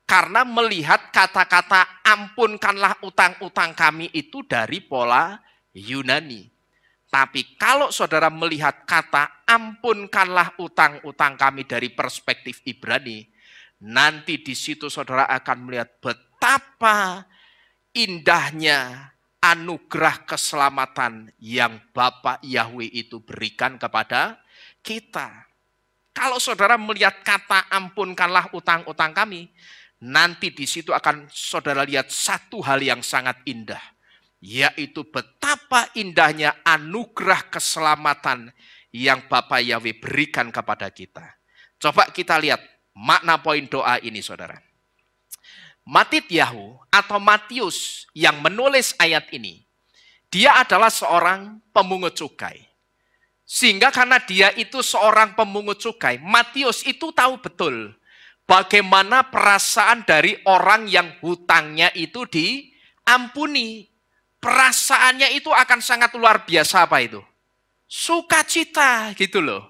karena melihat kata-kata ampunkanlah utang-utang kami itu dari pola Yunani. Tapi kalau saudara melihat kata ampunkanlah utang-utang kami dari perspektif Ibrani, nanti di situ saudara akan melihat betapa indahnya anugerah keselamatan yang Bapa Yahweh itu berikan kepada kita. Kalau saudara melihat kata ampunkanlah utang-utang kami, nanti di situ akan saudara lihat satu hal yang sangat indah, yaitu betapa indahnya anugerah keselamatan yang Bapa Yahweh berikan kepada kita. Coba kita lihat makna poin doa ini, saudara. Matityahu atau Matius yang menulis ayat ini, dia adalah seorang pemungut cukai. Sehingga karena dia itu seorang pemungut cukai, Matius itu tahu betul bagaimana perasaan dari orang yang hutangnya itu diampuni. Perasaannya itu akan sangat luar biasa apa itu? Sukacita gitu loh.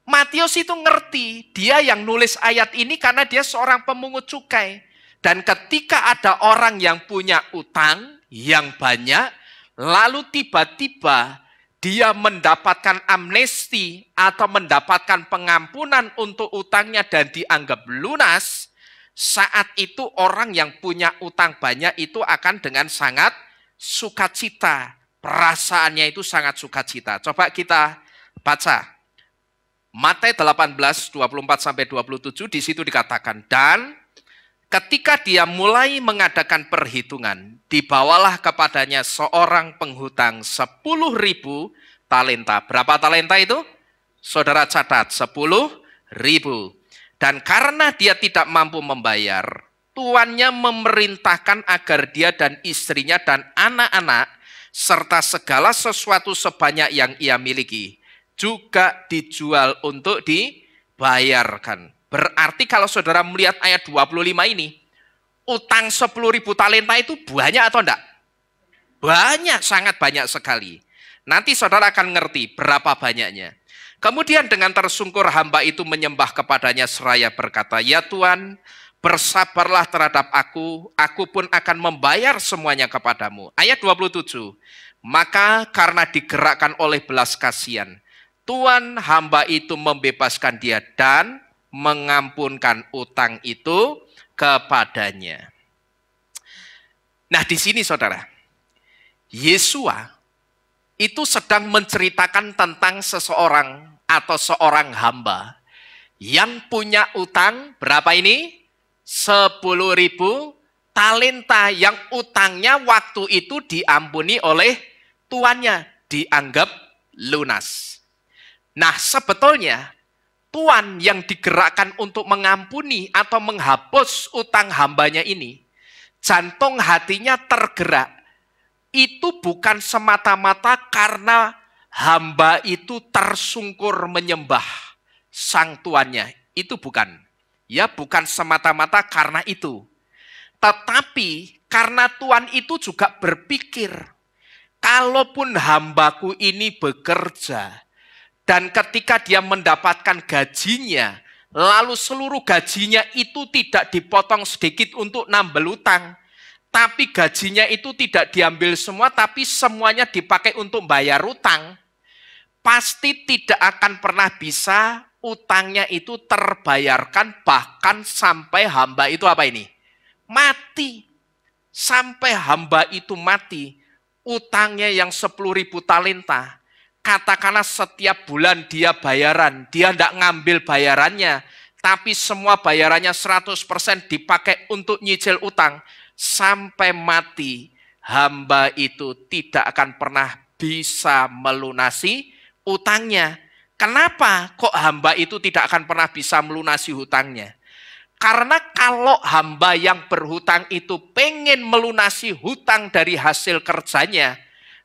Matius itu ngerti, dia yang nulis ayat ini karena dia seorang pemungut cukai. Dan ketika ada orang yang punya utang yang banyak, lalu tiba-tiba dia mendapatkan amnesti atau mendapatkan pengampunan untuk utangnya dan dianggap lunas, saat itu orang yang punya utang banyak itu akan dengan sangat sukacita. Perasaannya itu sangat sukacita. Coba kita baca. Matius 18, 24-27, di situ dikatakan, dan ketika dia mulai mengadakan perhitungan, dibawalah kepadanya seorang penghutang 10.000 talenta. Berapa talenta itu? Saudara catat, 10.000. Dan karena dia tidak mampu membayar, tuannya memerintahkan agar dia dan istrinya dan anak-anak, serta segala sesuatu sebanyak yang ia miliki, juga dijual untuk dibayarkan. Berarti kalau saudara melihat ayat 25 ini, utang 10.000 talenta itu banyak atau enggak? Banyak, sangat banyak sekali. Nanti saudara akan ngerti berapa banyaknya. Kemudian dengan tersungkur hamba itu menyembah kepadanya seraya berkata, ya Tuhan, bersabarlah terhadap aku pun akan membayar semuanya kepadamu. Ayat 27, maka karena digerakkan oleh belas kasihan, Tuhan hamba itu membebaskan dia dan mengampunkan utang itu kepadanya. Nah di sini saudara, Yesua itu sedang menceritakan tentang seseorang atau seorang hamba yang punya utang berapa ini? 10.000 talenta yang utangnya waktu itu diampuni oleh tuannya, dianggap lunas. Nah sebetulnya tuan yang digerakkan untuk mengampuni atau menghapus utang hambanya ini, jantung hatinya tergerak. Itu bukan semata-mata karena hamba itu tersungkur menyembah sang tuannya. Itu bukan. Ya bukan semata-mata karena itu. Tetapi karena tuan itu juga berpikir, kalaupun hambaku ini bekerja, dan ketika dia mendapatkan gajinya, lalu seluruh gajinya itu tidak dipotong sedikit untuk nambel utang. Tapi gajinya itu tidak diambil semua, tapi semuanya dipakai untuk bayar utang. Pasti tidak akan pernah bisa utangnya itu terbayarkan, bahkan sampai hamba itu apa ini? Mati. Sampai hamba itu mati, utangnya yang 10.000 talenta. Katakanlah setiap bulan dia bayaran, dia tidak ngambil bayarannya, tapi semua bayarannya 100% dipakai untuk nyicil utang. Sampai mati, hamba itu tidak akan pernah bisa melunasi utangnya. Kenapa kok hamba itu tidak akan pernah bisa melunasi hutangnya? Karena kalau hamba yang berhutang itu pengen melunasi hutang dari hasil kerjanya,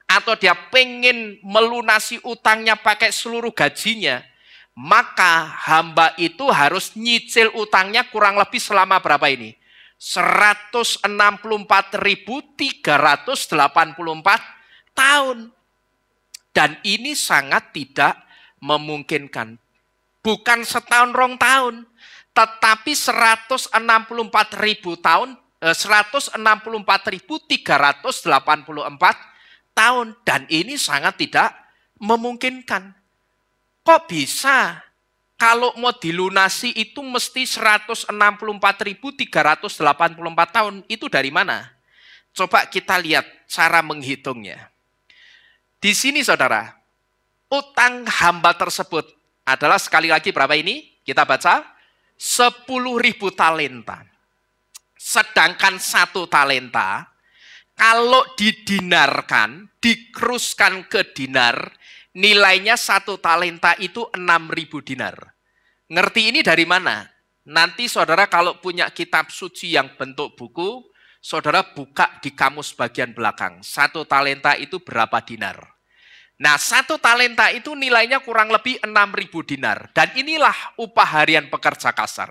atau dia pengen melunasi utangnya pakai seluruh gajinya, maka hamba itu harus nyicil utangnya kurang lebih selama berapa ini? 164.384 tahun. Dan ini sangat tidak memungkinkan. Bukan setahun rong tahun, tetapi 164.000 tahun, 164.384 tahun. Dan ini sangat tidak memungkinkan. Kok bisa? Kalau mau dilunasi itu mesti 164.384 tahun. Itu dari mana? Coba kita lihat cara menghitungnya. Di sini saudara, utang hamba tersebut adalah sekali lagi berapa ini? Kita baca 10.000 talenta. Sedangkan 1 talenta, kalau didinarkan, dikruskan ke dinar, nilainya 1 talenta itu 6.000 dinar. Ngerti ini dari mana? Nanti saudara kalau punya kitab suci yang bentuk buku, saudara buka di kamus bagian belakang. 1 talenta itu berapa dinar? Nah, 1 talenta itu nilainya kurang lebih 6.000 dinar. Dan inilah upah harian pekerja kasar.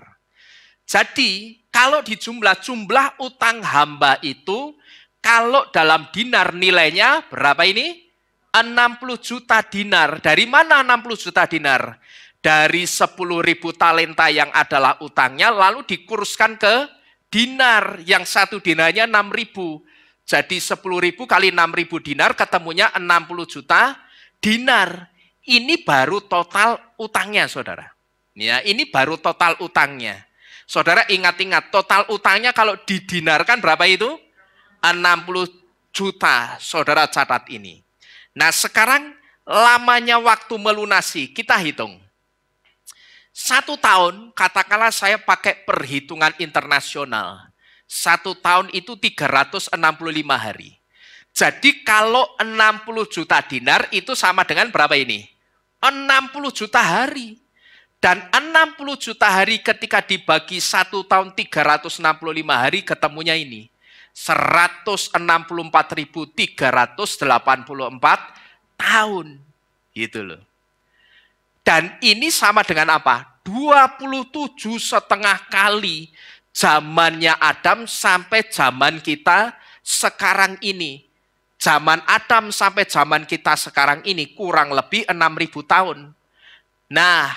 Jadi, kalau dijumlah jumlah utang hamba itu, kalau dalam dinar nilainya berapa ini? 60 juta dinar. Dari mana 60 juta dinar? Dari 10.000 talenta yang adalah utangnya, lalu dikuruskan ke dinar. Yang 1 dinarnya 6.000. Jadi 10.000 kali 6.000 dinar, ketemunya 60 juta dinar. Ini baru total utangnya, saudara. Ya, ini baru total utangnya. Saudara ingat-ingat, total utangnya kalau didinarkan berapa itu? 60 juta. Saudara catat ini. Nah, sekarang lamanya waktu melunasi, kita hitung. 1 tahun, katakanlah saya pakai perhitungan internasional. 1 tahun itu 365 hari. Jadi kalau 60 juta dinar itu sama dengan berapa ini? 60 juta hari. Dan 60 juta hari ketika dibagi 1 tahun 365 hari ketemunya ini. 164.384 tahun. Gitu loh. Dan ini sama dengan apa? 27,5 kali zamannya Adam sampai zaman kita sekarang ini. Zaman Adam sampai zaman kita sekarang ini kurang lebih 6.000 tahun. Nah,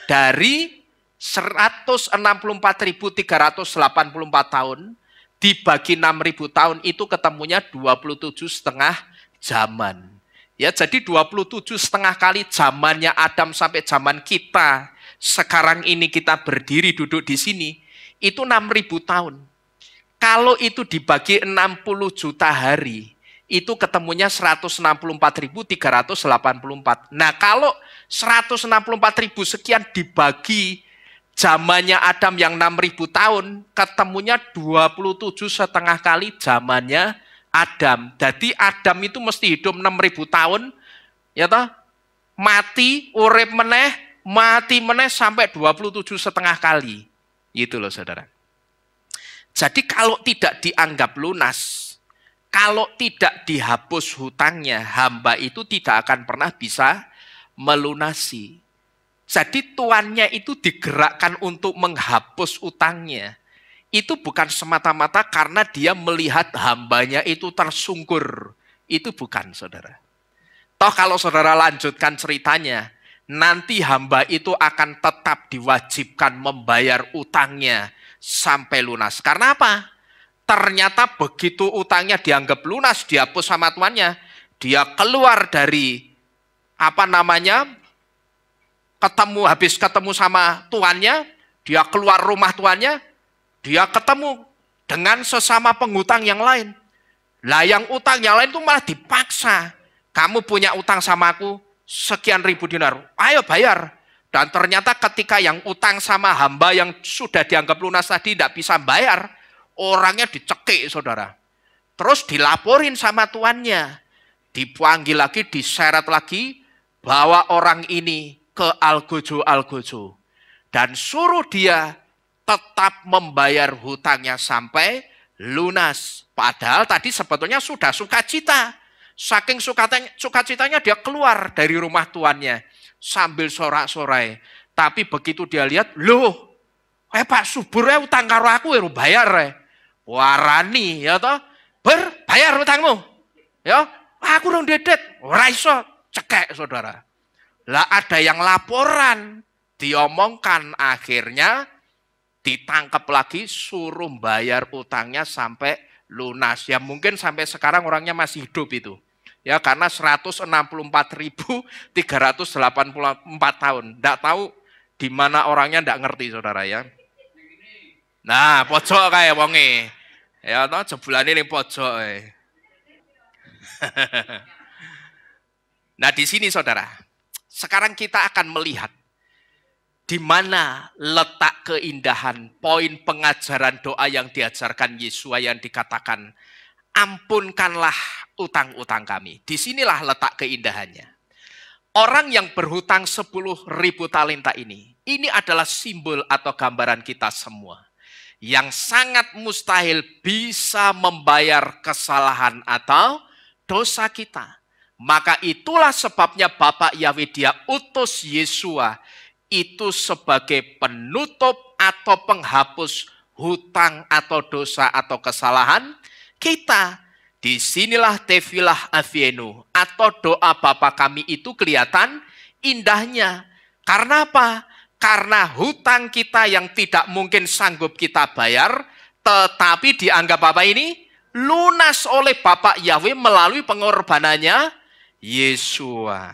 dari 164.384 tahun, dibagi 6.000 tahun itu ketemunya 27,5 zaman. Ya, jadi 27,5 kali zamannya Adam sampai zaman kita. Sekarang ini kita berdiri duduk di sini, itu 6.000 tahun. Kalau itu dibagi 60 juta hari, itu ketemunya 164.384. Nah, kalau 164.000 sekian dibagi zamannya Adam yang 6.000 tahun, ketemunya 27,5 kali zamannya Adam. Jadi Adam itu mesti hidup 6.000 tahun, ya toh? Mati, urip meneh, mati meneh sampai 27,5 kali. Gitu loh, saudara. Jadi kalau tidak dianggap lunas, kalau tidak dihapus hutangnya, hamba itu tidak akan pernah bisa melunasi. Jadi tuannya itu digerakkan untuk menghapus utangnya. Itu bukan semata-mata karena dia melihat hambanya itu tersungkur. Itu bukan, saudara. Toh kalau saudara lanjutkan ceritanya, nanti hamba itu akan tetap diwajibkan membayar utangnya sampai lunas. Karena apa? Ternyata begitu utangnya dianggap lunas, dihapus sama tuannya, dia keluar dari habis ketemu sama tuannya, dia keluar rumah tuannya, dia ketemu dengan sesama penghutang yang lain. Lah yang utang yang lain itu malah dipaksa. Kamu punya utang sama aku sekian ribu dinar, ayo bayar. Dan ternyata ketika yang utang sama hamba yang sudah dianggap lunas tadi tidak bisa bayar, orangnya dicekik, saudara. Terus dilaporin sama tuannya. Dipanggil lagi, diseret lagi, bawa orang ini ke Algojo. Dan suruh dia tetap membayar hutangnya sampai lunas. Padahal tadi sebetulnya sudah sukacita. Saking sukacitanya dia keluar dari rumah tuannya sambil sorak-sorai. Tapi begitu dia lihat, loh, Pak subur utang karo aku bayar. Warani ya toh, bayar utangmu. Ya, aku dong dedet, ora iso, cekek saudara. Lah ada yang laporan, diomongkan, akhirnya ditangkap lagi, suruh bayar utangnya sampai lunas. Ya mungkin sampai sekarang orangnya masih hidup itu. Ya karena 164.384 tahun. Nggak tahu di mana orangnya, nggak ngerti saudara ya. Nah, pojok kayak wonge. Ya toh jebulane ning pojok. Nah, di sini saudara, sekarang kita akan melihat di mana letak keindahan poin pengajaran doa yang diajarkan Yesua yang dikatakan, ampunkanlah utang-utang kami. Disinilah letak keindahannya. Orang yang berhutang 10.000 talenta ini adalah simbol atau gambaran kita semua. Yang sangat mustahil bisa membayar kesalahan atau dosa kita. Maka itulah sebabnya Bapak Yahweh dia utus Yesua itu sebagai penutup atau penghapus hutang atau dosa atau kesalahan kita. Disinilah Tefilah Avienu atau doa Bapa kami itu kelihatan indahnya. Karena apa? Karena hutang kita yang tidak mungkin sanggup kita bayar, tetapi dianggap apa ini? Lunas oleh Bapak Yahweh melalui pengorbanannya Yesua.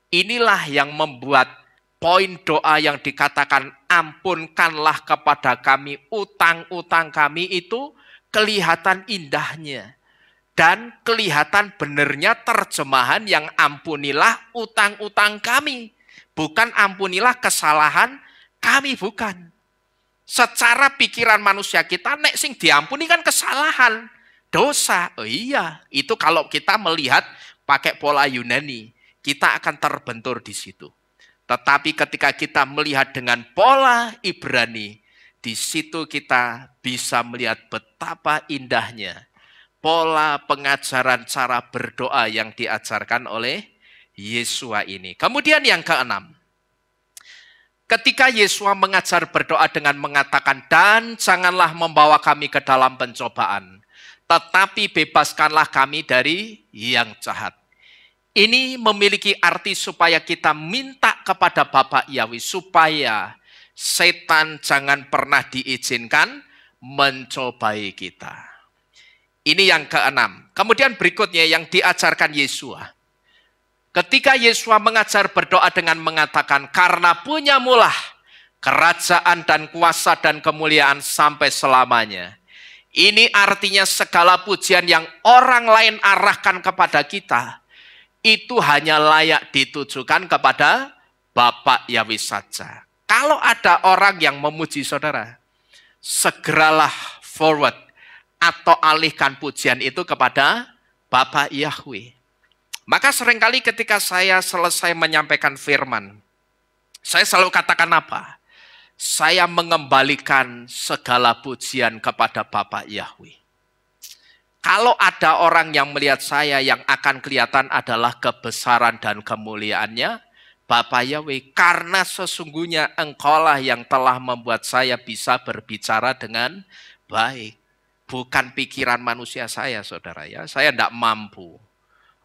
Inilah yang membuat poin doa yang dikatakan ampunkanlah kepada kami utang-utang kami itu kelihatan indahnya. Dan kelihatan benernya terjemahan yang ampunilah utang-utang kami. Bukan ampunilah kesalahan kami, bukan. Secara pikiran manusia kita, nek sing diampuni kan kesalahan, dosa. Oh iya, itu kalau kita melihat pakai pola Yunani, kita akan terbentur di situ. Tetapi ketika kita melihat dengan pola Ibrani, di situ kita bisa melihat betapa indahnya pola pengajaran cara berdoa yang diajarkan oleh Yesua ini. Kemudian yang keenam, ketika Yesua mengajar berdoa dengan mengatakan, dan janganlah membawa kami ke dalam pencobaan, tetapi bebaskanlah kami dari yang jahat. Ini memiliki arti supaya kita minta kepada Bapak Yahweh, supaya setan jangan pernah diizinkan mencobai kita. Ini yang keenam. Kemudian berikutnya yang diajarkan Yesua. Ketika Yesua mengajar berdoa dengan mengatakan, karena punyamulah kerajaan dan kuasa dan kemuliaan sampai selamanya. Ini artinya segala pujian yang orang lain arahkan kepada kita, itu hanya layak ditujukan kepada Bapak Yahweh saja. Kalau ada orang yang memuji saudara, segeralah forward atau alihkan pujian itu kepada Bapak Yahweh. Maka seringkali ketika saya selesai menyampaikan firman, saya selalu katakan apa? Saya mengembalikan segala pujian kepada Bapak Yahweh. Kalau ada orang yang melihat saya, yang akan kelihatan adalah kebesaran dan kemuliaannya Bapak Yahweh. Karena sesungguhnya Engkaulah yang telah membuat saya bisa berbicara dengan baik. Bukan pikiran manusia saya, saudara ya. Saya tidak mampu.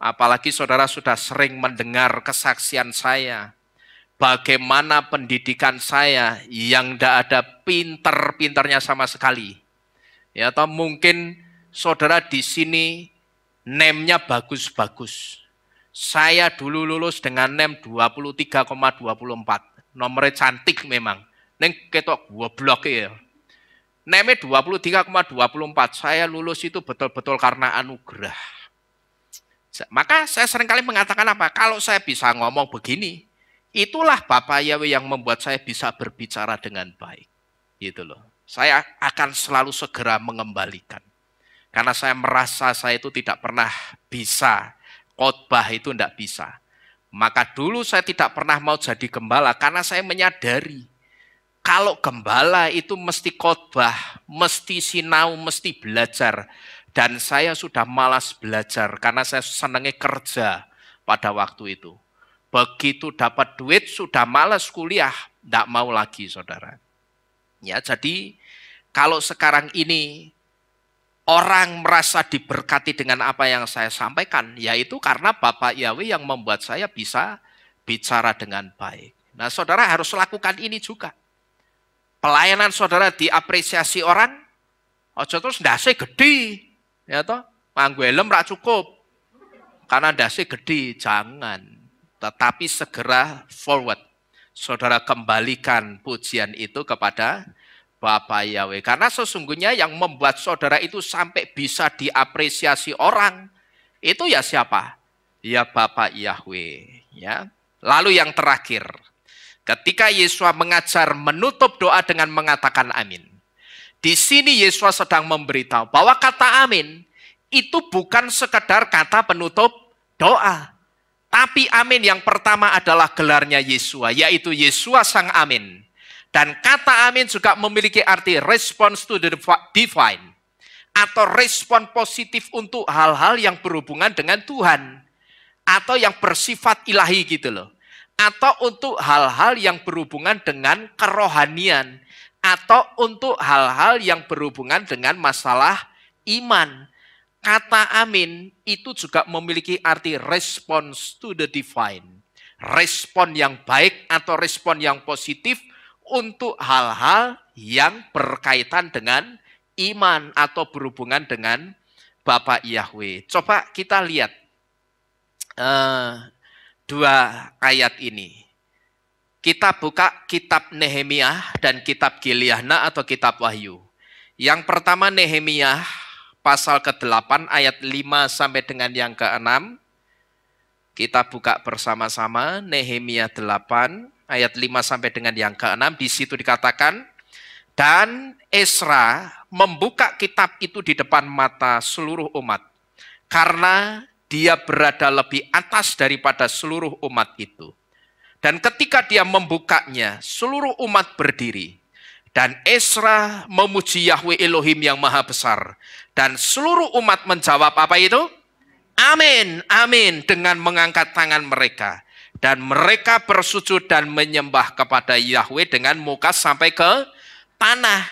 Apalagi saudara sudah sering mendengar kesaksian saya. Bagaimana pendidikan saya yang tidak ada pinter-pinternya sama sekali. Ya, atau mungkin saudara di sini NEM-nya bagus-bagus. Saya dulu lulus dengan NEM 23,24. Nomornya cantik memang. Neng ketok goblok ya. NEM-nya 23,24. Saya lulus itu betul-betul karena anugerah. Maka saya seringkali mengatakan apa? Kalau saya bisa ngomong begini, itulah Bapak Yahweh yang membuat saya bisa berbicara dengan baik. Gitu loh. Saya akan selalu segera mengembalikan. Karena saya merasa saya itu tidak pernah bisa. Khotbah itu tidak bisa. Maka dulu saya tidak pernah mau jadi gembala karena saya menyadari kalau gembala itu mesti khotbah, mesti sinau, mesti belajar. Dan saya sudah malas belajar karena saya senangnya kerja pada waktu itu. Begitu dapat duit sudah malas kuliah, tidak mau lagi saudara. Ya, jadi kalau sekarang ini orang merasa diberkati dengan apa yang saya sampaikan, yaitu karena Bapak Yahweh yang membuat saya bisa bicara dengan baik. Nah, saudara harus lakukan ini juga. Pelayanan saudara diapresiasi orang, ojo terus ndase gede, ya toh, nganggo helm ra cukup. Karena ndase gede, jangan. Tetapi segera forward. Saudara kembalikan pujian itu kepada Bapak Yahweh. Karena sesungguhnya yang membuat saudara itu sampai bisa diapresiasi orang, itu ya siapa? Ya Bapak Yahweh. Ya. Lalu yang terakhir, ketika Yesua mengajar menutup doa dengan mengatakan amin. Di sini Yesua sedang memberitahu bahwa kata amin itu bukan sekedar kata penutup doa. Tapi amin yang pertama adalah gelarnya Yesua, yaitu Yesua Sang Amin. Dan kata amin juga memiliki arti response to the divine. Atau respon positif untuk hal-hal yang berhubungan dengan Tuhan. Atau yang bersifat ilahi gitu loh. Atau untuk hal-hal yang berhubungan dengan kerohanian. Atau untuk hal-hal yang berhubungan dengan masalah iman. Kata amin itu juga memiliki arti response to the divine. Respon yang baik atau respon yang positif untuk hal-hal yang berkaitan dengan iman atau berhubungan dengan Bapak Yahweh. Coba kita lihat dua ayat ini. Kita buka kitab Nehemia dan kitab Gileadna atau kitab Wahyu. Yang pertama Nehemia pasal ke-8 ayat 5 sampai dengan yang ke-6. Kita buka bersama-sama Nehemia 8 ayat 5 sampai dengan yang ke-6. Di situ dikatakan, dan Esra membuka kitab itu di depan mata seluruh umat. Karena dia berada lebih atas daripada seluruh umat itu. Dan ketika dia membukanya, seluruh umat berdiri. Dan Esra memuji Yahweh Elohim yang maha besar. Dan seluruh umat menjawab apa itu? Amin, amin, dengan mengangkat tangan mereka. Dan mereka bersujud dan menyembah kepada Yahweh dengan muka sampai ke tanah.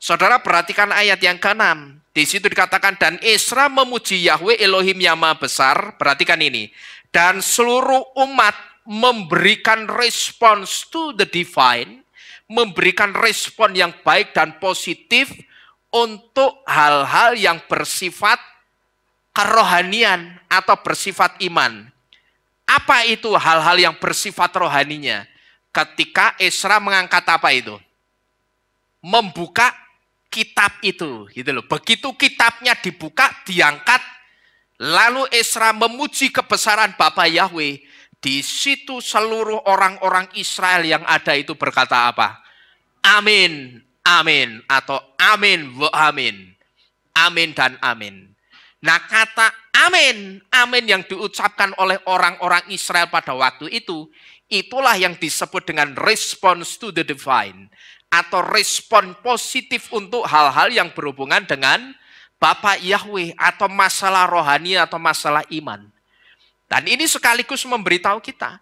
Saudara perhatikan ayat yang ke-6. Di situ dikatakan, dan Esra memuji Yahweh Elohim yang maha besar. Perhatikan ini. Dan seluruh umat memberikan respons to the divine. Memberikan respon yang baik dan positif untuk hal-hal yang bersifat kerohanian atau bersifat iman. Apa itu hal-hal yang bersifat rohaninya? Ketika Esra mengangkat apa itu? Membuka kitab itu, gitu loh. Begitu kitabnya dibuka, diangkat, lalu Esra memuji kebesaran Bapa Yahweh. Di situ seluruh orang-orang Israel yang ada itu berkata apa? Amin, amin, atau amin, wa amin. Amin dan amin. Nah kata amin, amin yang diucapkan oleh orang-orang Israel pada waktu itu, itulah yang disebut dengan response to the divine. Atau respon positif untuk hal-hal yang berhubungan dengan Bapak Yahweh atau masalah rohani atau masalah iman. Dan ini sekaligus memberitahu kita,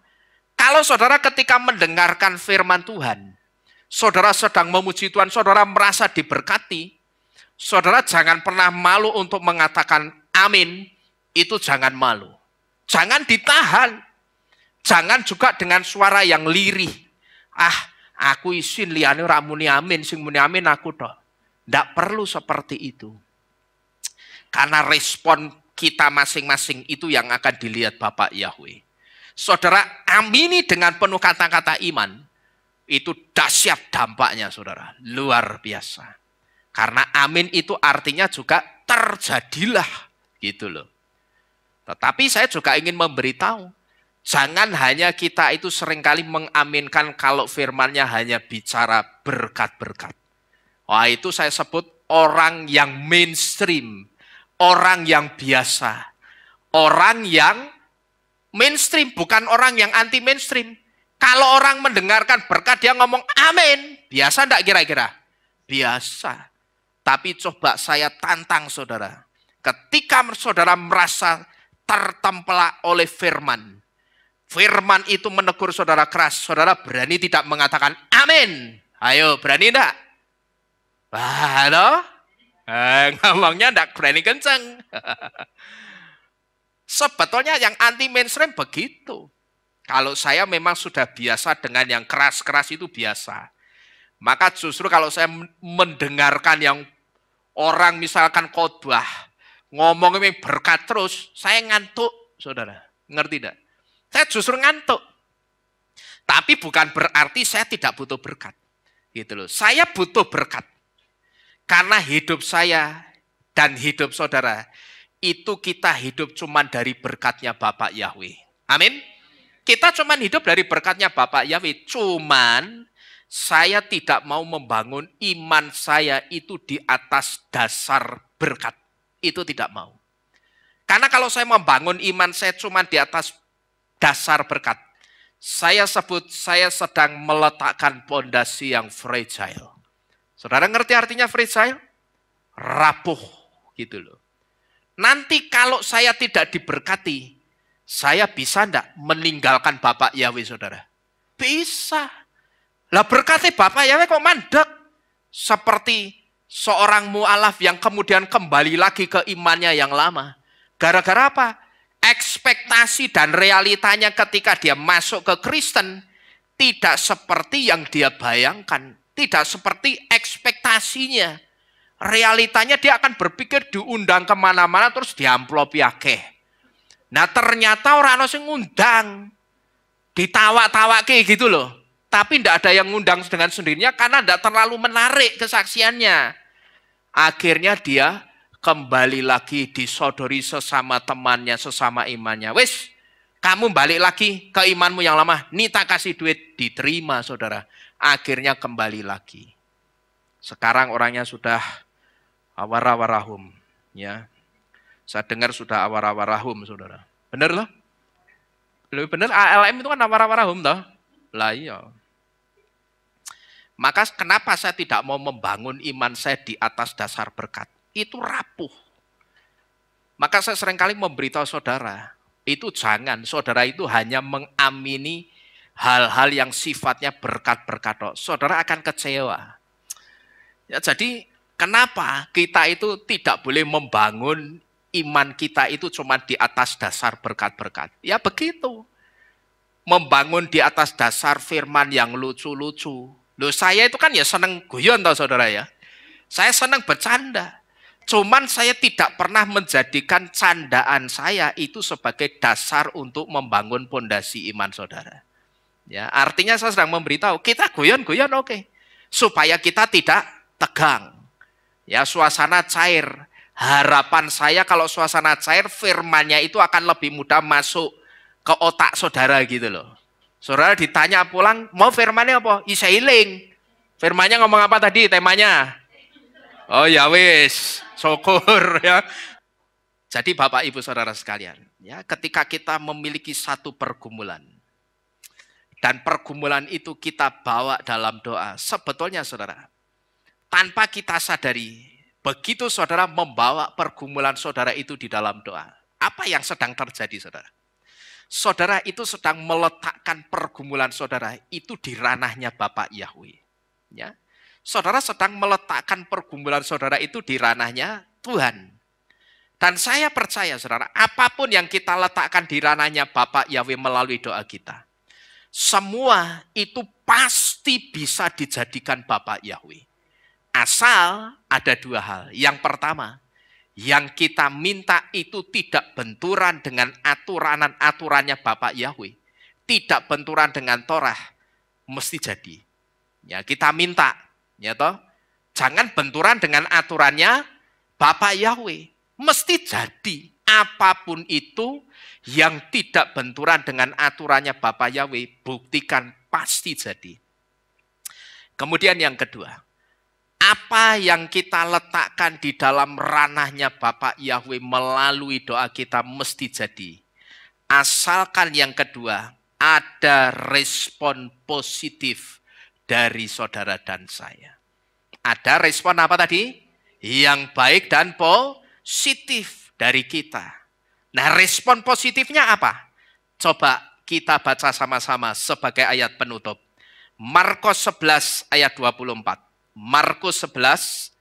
kalau saudara ketika mendengarkan firman Tuhan, saudara sedang memuji Tuhan, saudara merasa diberkati, saudara jangan pernah malu untuk mengatakan amin, itu jangan malu. Jangan ditahan. Jangan juga dengan suara yang lirih. Aku isin liyane ora muni amin, sing muni amin aku tok. Ndak perlu seperti itu. Karena respon kita masing-masing itu yang akan dilihat Bapak Yahweh. Saudara amini dengan penuh kata-kata iman, itu dahsyat dampaknya saudara. Luar biasa. Karena amin itu artinya juga terjadilah, gitu loh. Tetapi saya juga ingin memberitahu, jangan hanya kita itu seringkali mengaminkan kalau firman-Nya hanya bicara berkat-berkat. Wah, itu saya sebut orang yang mainstream, orang yang biasa, orang yang mainstream, bukan orang yang anti mainstream. Kalau orang mendengarkan berkat dia ngomong amin, biasa enggak kira-kira? Biasa. Tapi coba saya tantang saudara. Ketika saudara merasa tertempelak oleh firman. Firman itu menegur saudara keras. Saudara berani tidak mengatakan amin? Ayo berani enggak? Halo? Ngomongnya enggak berani kenceng. Sebetulnya yang anti mainstream begitu. Kalau saya memang sudah biasa dengan yang keras-keras itu biasa. Maka justru kalau saya mendengarkan yang orang misalkan khotbah, ngomongnya berkat terus, saya ngantuk, saudara. Ngerti tidak? Saya justru ngantuk. Tapi bukan berarti saya tidak butuh berkat. Gitu loh. Saya butuh berkat. Karena hidup saya dan hidup saudara, itu kita hidup cuman dari berkatnya Bapak Yahweh. Amin. Kita cuman hidup dari berkatnya Bapak Yahweh. Cuman saya tidak mau membangun iman saya itu di atas dasar berkat. Itu tidak mau. Karena kalau saya membangun iman saya cuman di atas dasar berkat, saya sebut saya sedang meletakkan pondasi yang fragile. Saudara ngerti artinya fragile? Rapuh gitu loh. Nanti kalau saya tidak diberkati, saya bisa enggak meninggalkan Bapak Yahweh, saudara? Bisa. Lah berkati Bapak Yahweh kok mandek? Seperti seorang mu'alaf yang kemudian kembali lagi ke imannya yang lama. Gara-gara apa? Ekspektasi dan realitanya ketika dia masuk ke Kristen tidak seperti yang dia bayangkan. Tidak seperti ekspektasinya. Realitanya dia akan berpikir diundang kemana-mana terus diamplopi akeh. Nah ternyata orang sing ngundang, ditawak-tawake gitu loh. Tapi tidak ada yang ngundang dengan sendirinya karena tidak terlalu menarik kesaksiannya. Akhirnya dia kembali lagi disodori sesama temannya, sesama imannya. Wis, kamu balik lagi ke imanmu yang lama. Nita kasih duit, diterima saudara. Akhirnya kembali lagi. Sekarang orangnya sudah awarawarahum, ya. Saya dengar sudah awarawarahum, saudara. Benar loh? Lebih benar, ALM itu kan awarawarahum, toh? Lah iya. Maka kenapa saya tidak mau membangun iman saya di atas dasar berkat? Itu rapuh. Maka saya seringkali memberitahu saudara, itu jangan, saudara itu hanya mengamini hal-hal yang sifatnya berkat-berkat. Saudara akan kecewa. Ya, jadi kenapa kita itu tidak boleh membangun iman kita itu cuma di atas dasar berkat-berkat? Ya begitu. Membangun di atas dasar firman yang lucu-lucu. Loh saya itu kan ya seneng guyon tau saudara ya. Saya seneng bercanda. Cuman saya tidak pernah menjadikan candaan saya itu sebagai dasar untuk membangun pondasi iman saudara. Ya, artinya saya sedang memberitahu, kita guyon-guyon oke. Supaya kita tidak tegang. Ya, suasana cair. Harapan saya kalau suasana cair, firmannya itu akan lebih mudah masuk ke otak saudara gitu loh. Saudara ditanya pulang, mau firmannya apa? Isailing. Firmannya ngomong apa tadi temanya? Oh ya wis, syukur ya. Jadi Bapak Ibu Saudara sekalian, ya ketika kita memiliki satu pergumulan, dan pergumulan itu kita bawa dalam doa, sebetulnya saudara, tanpa kita sadari, begitu saudara membawa pergumulan saudara itu di dalam doa, apa yang sedang terjadi saudara? Saudara itu sedang meletakkan pergumulan saudara itu di ranahnya Bapak Yahweh. Ya. Saudara sedang meletakkan pergumulan saudara itu di ranahnya Tuhan. Dan saya percaya saudara, apapun yang kita letakkan di ranahnya Bapak Yahweh melalui doa kita, semua itu pasti bisa dijadikan Bapak Yahweh. Asal ada dua hal. Yang pertama, yang kita minta itu tidak benturan dengan aturannya Bapak Yahweh. Tidak benturan dengan Torah, mesti jadi. Ya, kita minta, ya toh, jangan benturan dengan aturannya Bapak Yahweh. Mesti jadi. Apapun itu yang tidak benturan dengan aturannya Bapak Yahweh, buktikan pasti jadi. Kemudian yang kedua, apa yang kita letakkan di dalam ranahnya Bapak Yahweh melalui doa kita mesti jadi. Asalkan yang kedua, ada respon positif dari saudara dan saya. Ada respon apa tadi? Yang baik dan positif dari kita. Nah, respon positifnya apa? Coba kita baca sama-sama sebagai ayat penutup. Markus 11 ayat 24. Markus 11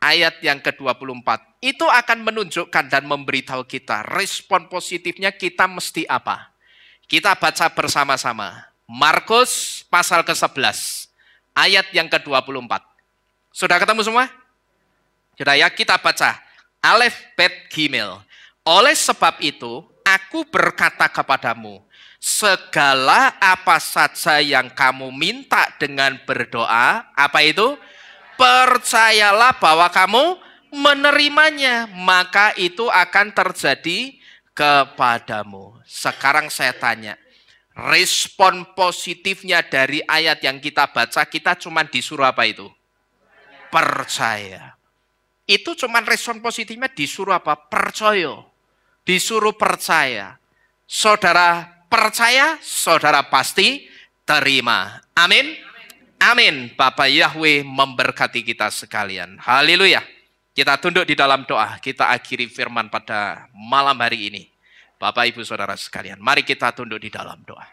ayat yang ke-24. Itu akan menunjukkan dan memberitahu kita respon positifnya kita mesti apa. Kita baca bersama-sama. Markus pasal ke-11, ayat yang ke-24. Sudah ketemu semua? Sudah ya, kita baca. Alef, Bet, Gimel. Oleh sebab itu, aku berkata kepadamu, segala apa saja yang kamu minta dengan berdoa, apa itu? Percayalah bahwa kamu menerimanya, maka itu akan terjadi kepadamu. Sekarang saya tanya, respon positifnya dari ayat yang kita baca, kita cuma disuruh apa itu? Percaya. Itu cuma respon positifnya disuruh apa? Percaya. Disuruh percaya. Saudara percaya, saudara pasti terima. Amin. Amin. Bapak Yahweh memberkati kita sekalian. Haleluya. Kita tunduk di dalam doa. Kita akhiri firman pada malam hari ini. Bapak, Ibu, Saudara sekalian. Mari kita tunduk di dalam doa.